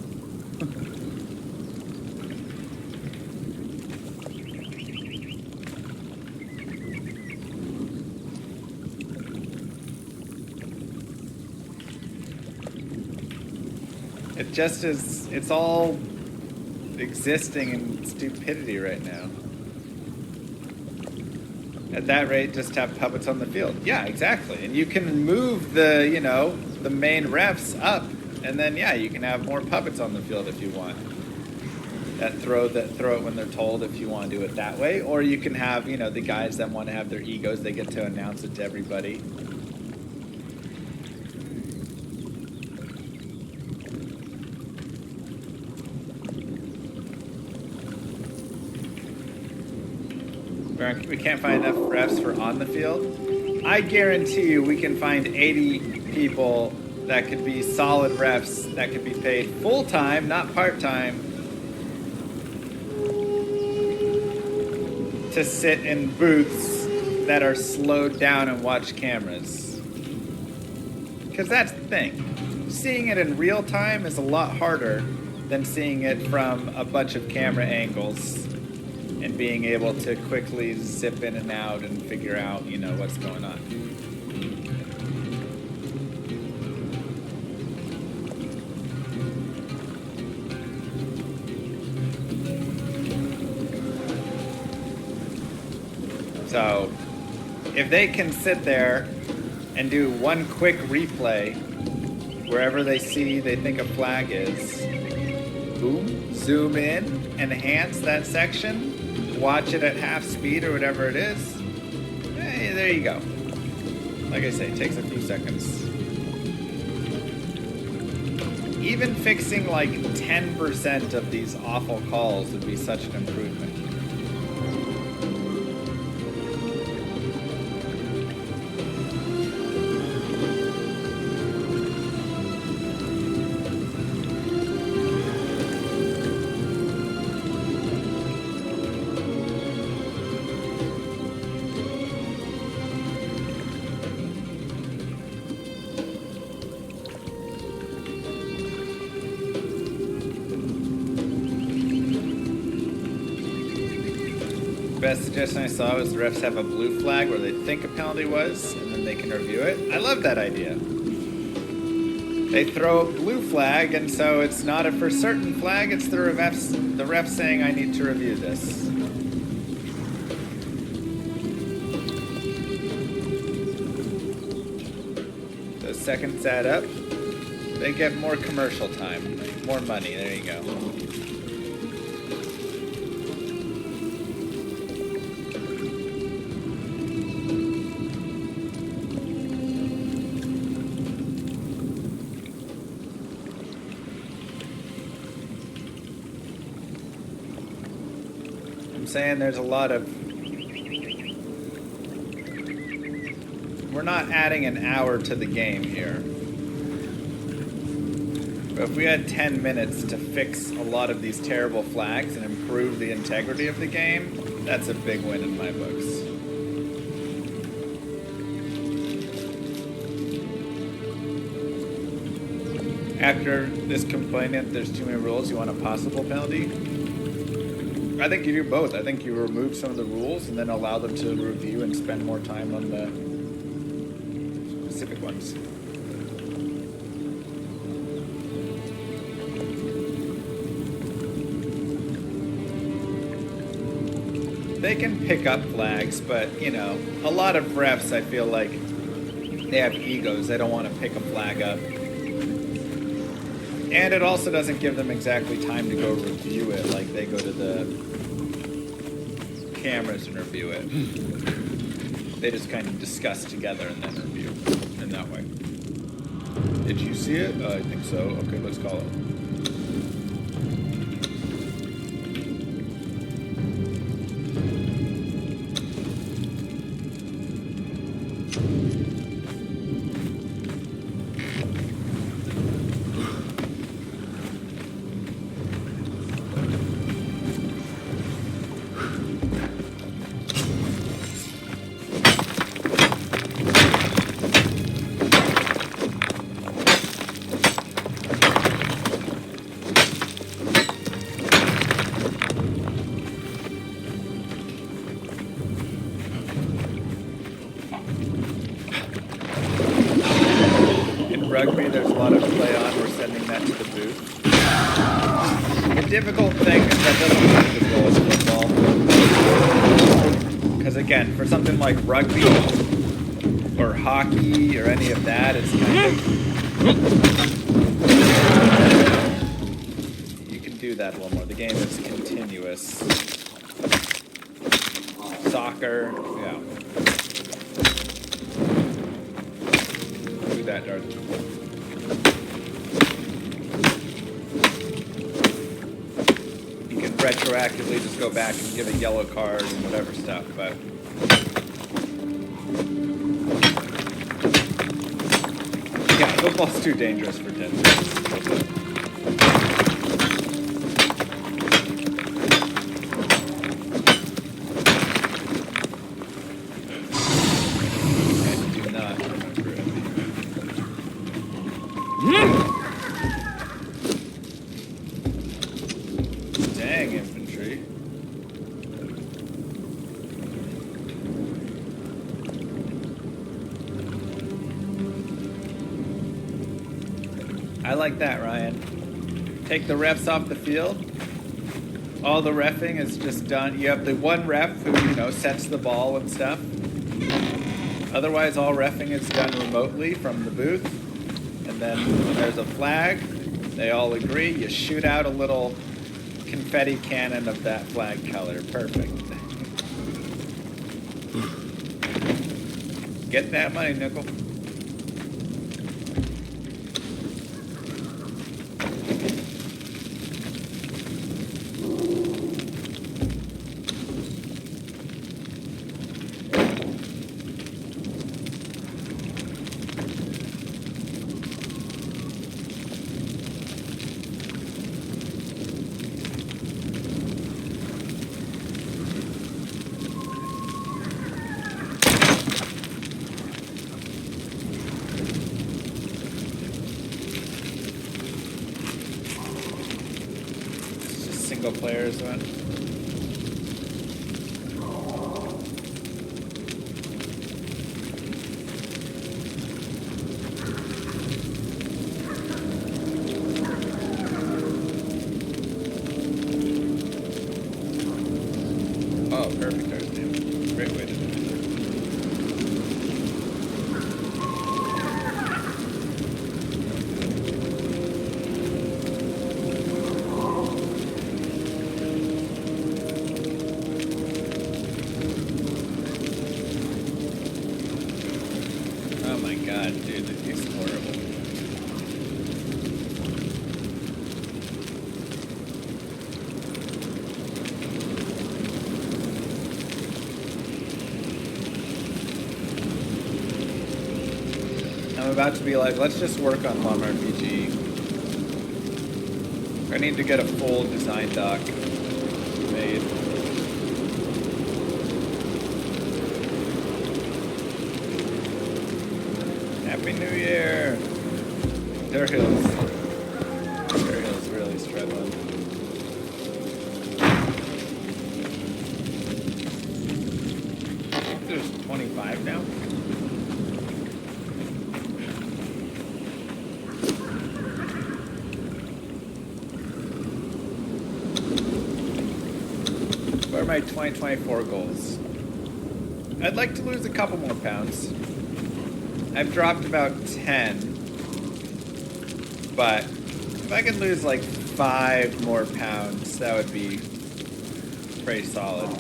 It just is, it's all existing in stupidity right now. At that rate, just have puppets on the field. Yeah, exactly. And you can move the, the main refs up, and then, yeah, you can have more puppets on the field if you want. That throw it when they're told if you want to do it that way. Or you can have, the guys that want to have their egos, they get to announce it to everybody. We can't find enough refs for on the field. I guarantee you we can find 80 people that could be solid refs that could be paid full-time, not part-time, to sit in booths that are slowed down and watch cameras. Because that's the thing. Seeing it in real time is a lot harder than seeing it from a bunch of camera angles and being able to quickly zip in and out and figure out, what's going on. So, if they can sit there and do one quick replay wherever they think a flag is, boom, zoom in, enhance that section, watch it at half speed or whatever it is. Hey, there you go. Like I say, it takes a few seconds. Even fixing like 10% of these awful calls would be such an improvement. Best suggestion I saw was the refs have a blue flag where they think a penalty was, and then they can review it. I love that idea. they throw a blue flag, and so it's not a for certain flag, it's the ref saying I need to review this. Those seconds add up. They get more commercial time, more money, there you go. Saying there's a lot of, we're not adding an hour to the game here, but if we had 10 minutes to fix a lot of these terrible flags and improve the integrity of the game, that's a big win in my books. After this complaint, there's too many rules, you want a possible penalty? I think you do both. I think you remove some of the rules and then allow them to review and spend more time on the specific ones. They can pick up flags, but, you know, a lot of refs, I feel like, they have egos. They don't want to pick a flag up. And it also doesn't give them exactly time to go review it, like they go to the cameras and review it. They just kind of discuss together and then review in that way. Did you see it? I think so. Okay, let's call it. Rugby, there's a lot of play on. We're sending that to the booth. The difficult thing is that doesn't work as well as football. Because again, for something like rugby or hockey or any of that, it's kind of, you can do that a little more. The game is continuous. Soccer, yeah. Do that, Darth. You can retroactively just go back and give a yellow card and whatever stuff, but yeah, football's too dangerous for 10 minutes. Dang, infantry. I like that, Ryan. Take the refs off the field. All the reffing is just done. You have the one ref who, you know, sets the ball and stuff. Otherwise, all reffing is done remotely from the booth. And then when there's a flag, they all agree. You shoot out a little confetti cannon of that flag color. Perfect. Get that money, Nickel. Single players one. Oh, perfect art name. Great way to do it. Oh my god, dude, this is horrible. I'm about to be like, let's just work on Lum RPG. I need to get a full design doc made. Happy New Year! Their Hills really struggling. I think there's 25 now. What are my 2024 goals? I'd like to lose a couple more pounds. I've dropped about 10, but if I could lose like 5 more pounds, that would be pretty solid.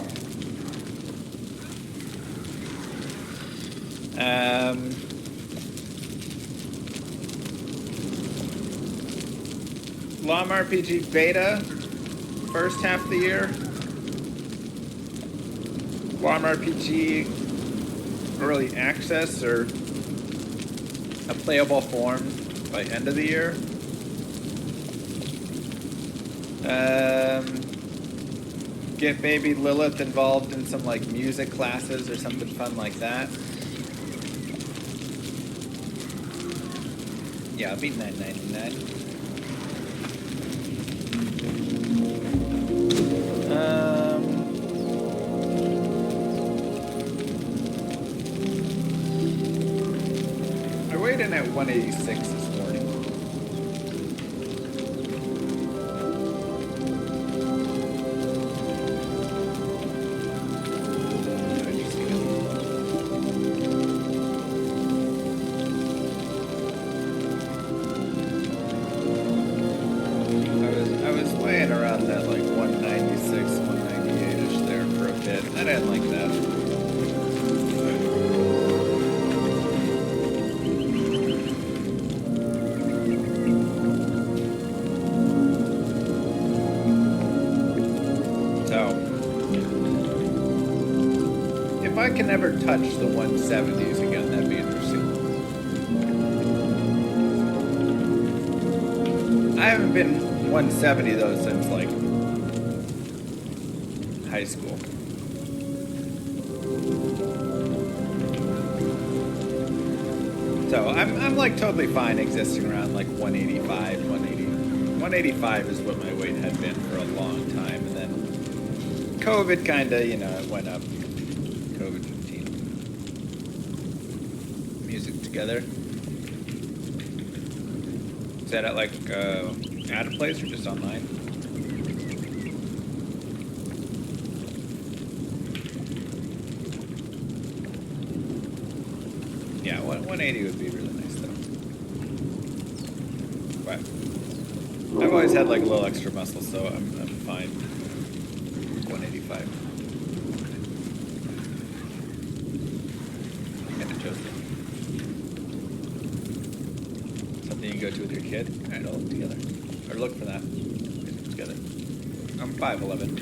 LOM RPG beta, first half of the year. LOM RPG early access or a playable form by end of the year. Get baby Lilith involved in some like music classes or something fun like that. Yeah, I'll be $9.99. I weighed in at 186 this morning. I was weighing around that like 196, 198-ish there for a bit. I didn't like that. If I can ever touch the 170s again, that'd be interesting. I haven't been 170 though since like high school. So I'm like totally fine existing around like 185, 180. 185 is what my weight had been for a long time, and then COVID kinda, you know, it went up. COVID-15. Music together. Is that at like at a place or just online? Yeah, 180 would be really nice though. But I've always had like a little extra muscle, so I'm fine. 185. Something you go to with your kid? Alright, all together. Or look for that. Together. I'm 5'11".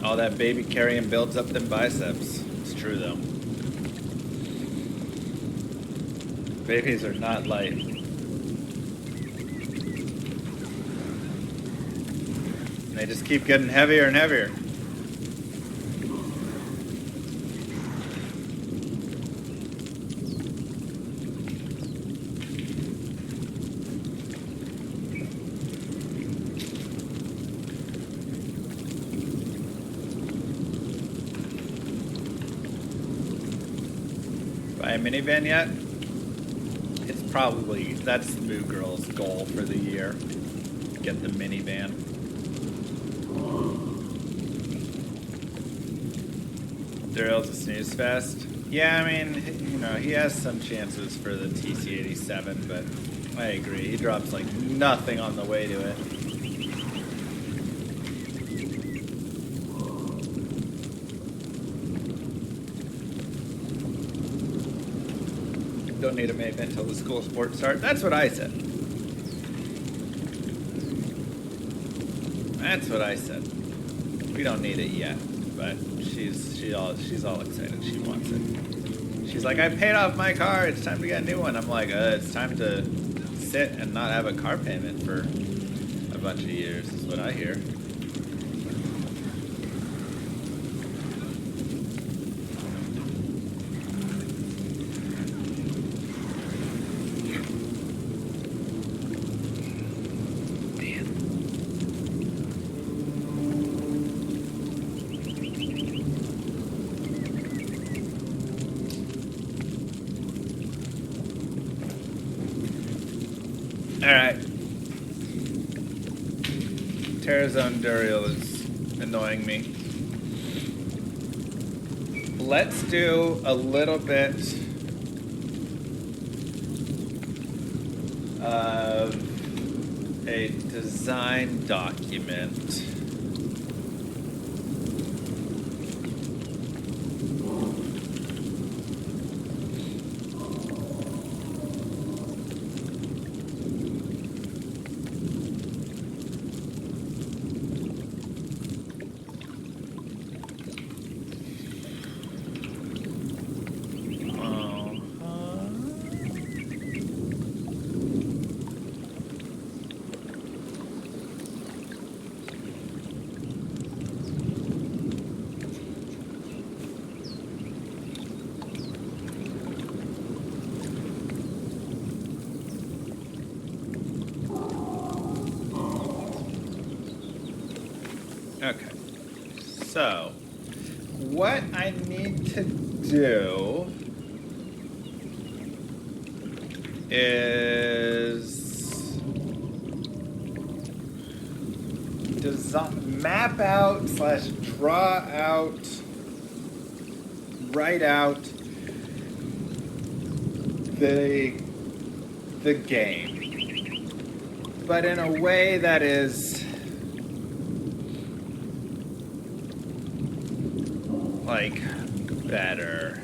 All that baby carrying builds up them biceps. It's true though. Babies are not light. And they just keep getting heavier and heavier. Buy a minivan yet? It's that's Moo Girl's goal for the year. Get the minivan. Daryl's a snooze fest. Yeah, I mean, you know, he has some chances for the TC-87, but I agree. He drops like nothing on the way to it. Don't need a maven until the school sports start. That's what I said. That's what I said. We don't need it yet, but she's all excited. She wants it. She's like, I paid off my car. It's time to get a new one. I'm like, it's time to sit and not have a car payment for a bunch of years. Is what I hear. Alright. Terrazone Duriel is annoying me. Let's do a little bit of a design document. Okay, so what I need to do is map out / draw out, write out the game, but in a way that is like better.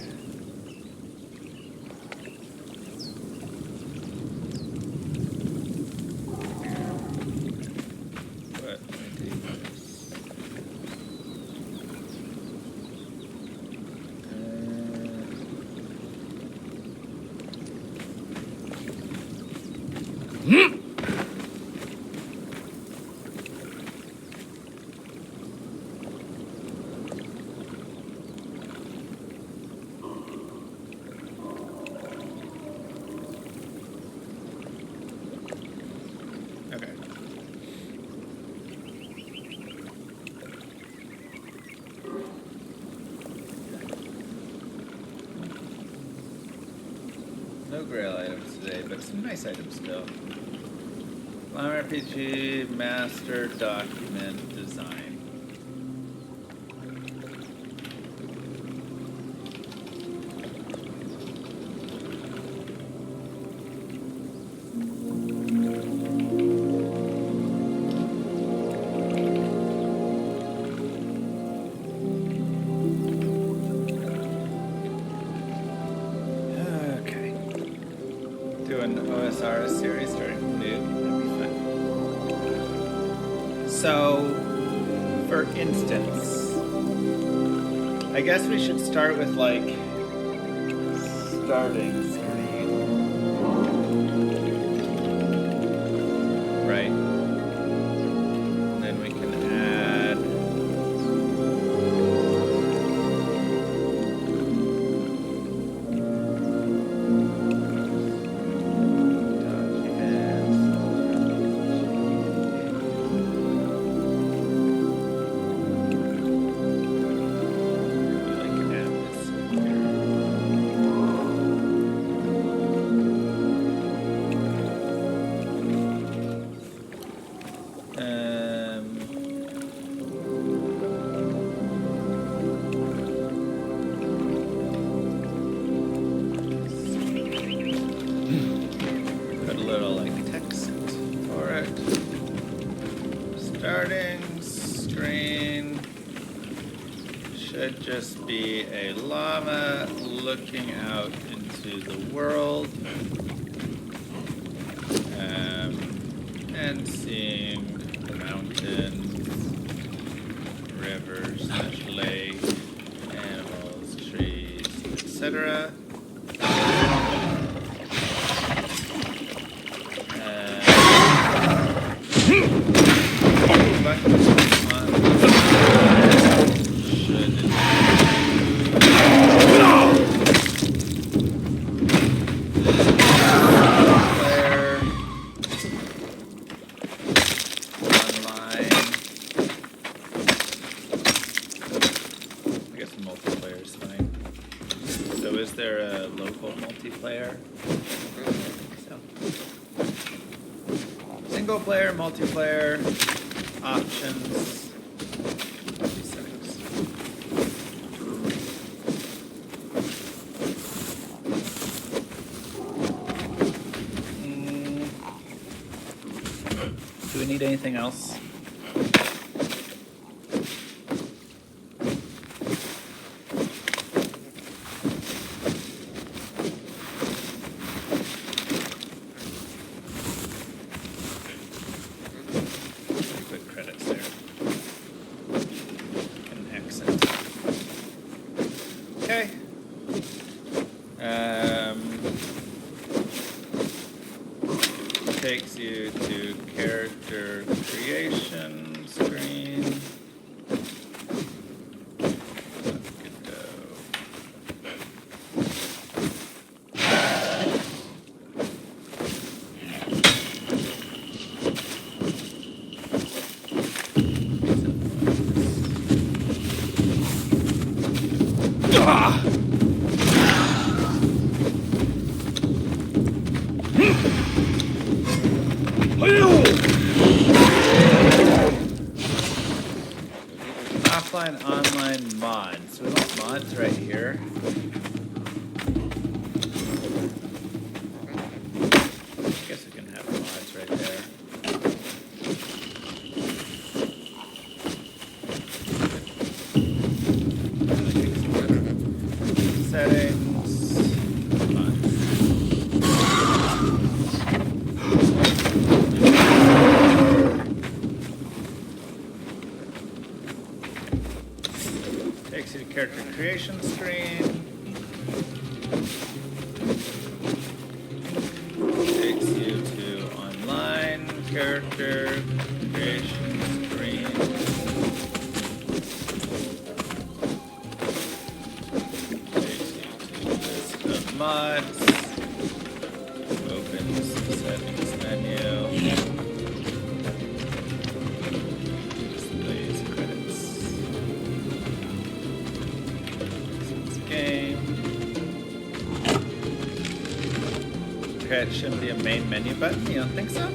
No grail items today, but some nice items still. Lime RPG master document design. So, for instance, I guess we should start with like starting screen, right? And then we can add should just be a llama looking out into the world and seeing the mountains, rivers, lake, animals, trees, etc. Single player, multiplayer, options, settings. Do we need anything else? Takes you to character creation screen. Good go. Offline, online mods. So we want mods right here. I guess we can have mods right there. Settings. Mods. Takes you to character creation screen. Takes you to online character creation screen. Takes you to list of mods. Opens the settings menu. Displays credits. Game. Okay, it shouldn't be a main menu button. You don't think so? I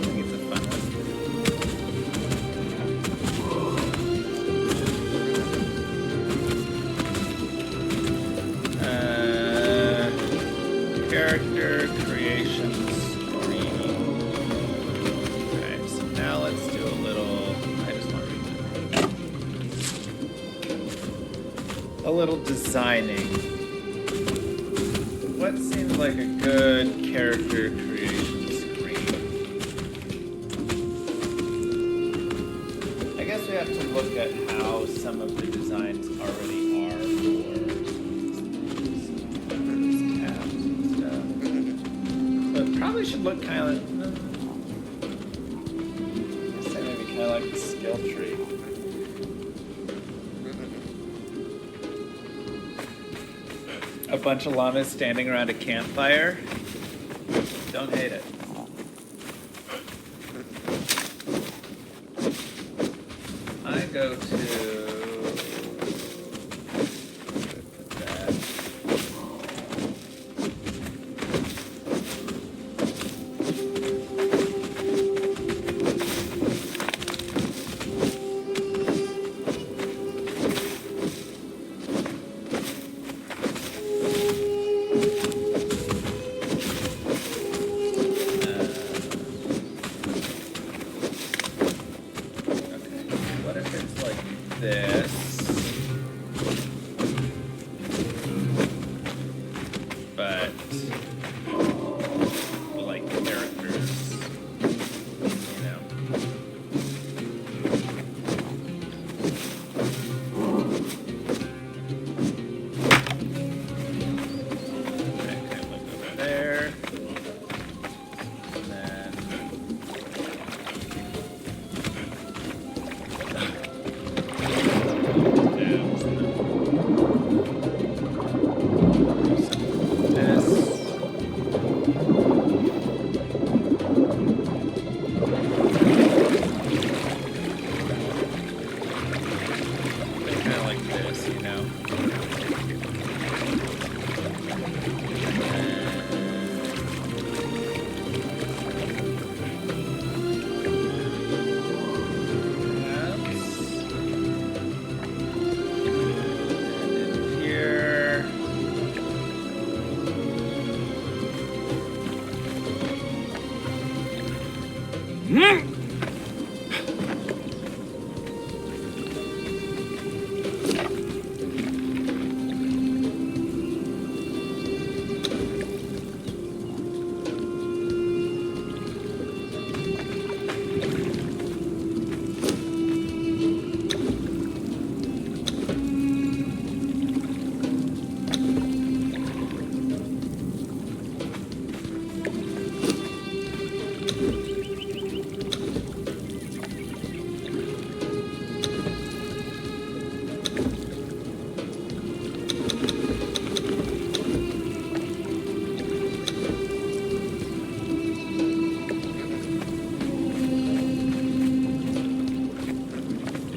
think it's a fun one. Character creation screen. Okay, so now let's do a little. I just want to read a little designing. What seems like a good character creation screen? I guess we have to look at how some of the designs already are for these tabs and stuff. So it probably should look kind of like, I'd say maybe kind of like the skill tree. A bunch of llamas standing around a campfire. Don't hate it. I go to that. A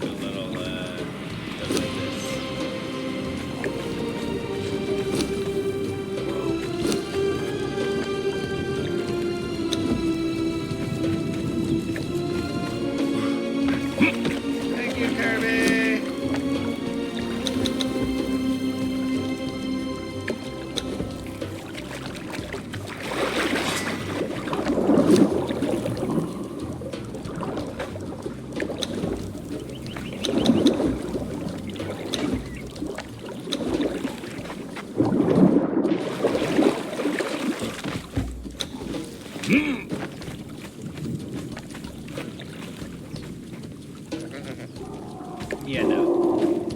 little, what is this? Thank you, Kirby! Yeah, no.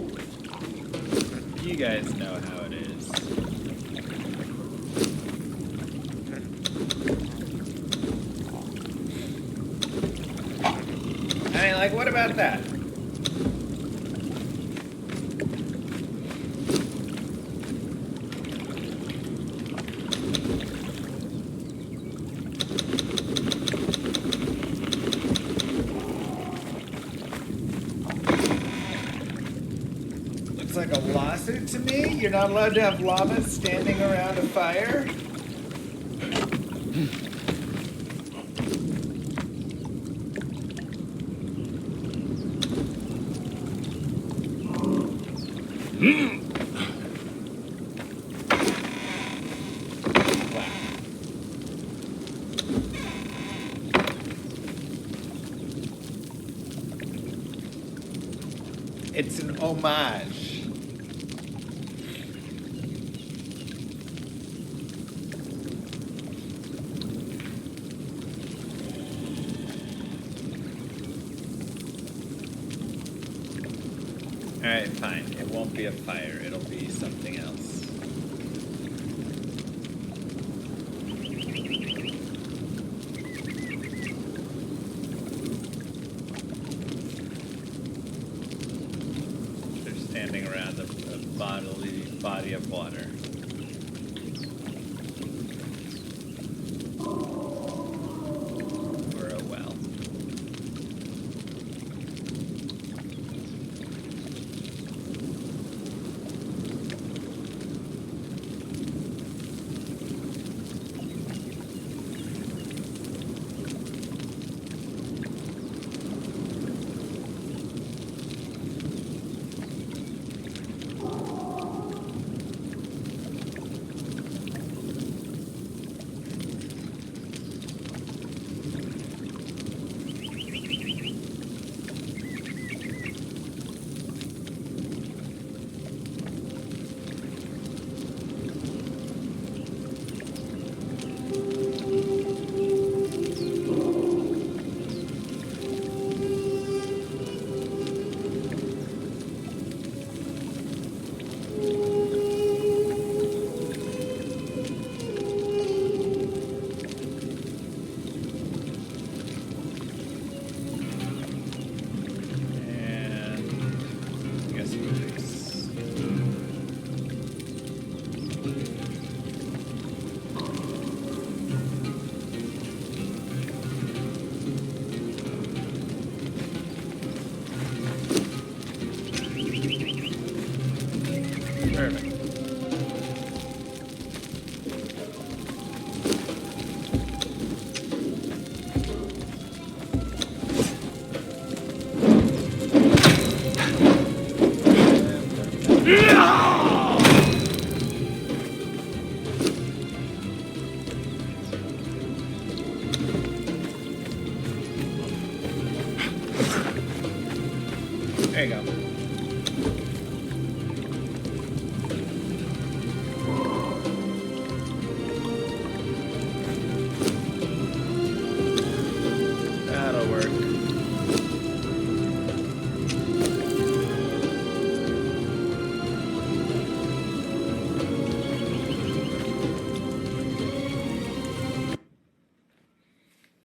You guys know how it is. I mean, like, what about that? Looks like a lawsuit to me. You're not allowed to have lava standing around a fire. Wow. It's an homage. Alright, fine. It won't be a fire. It'll be something else. They're standing around a body of water.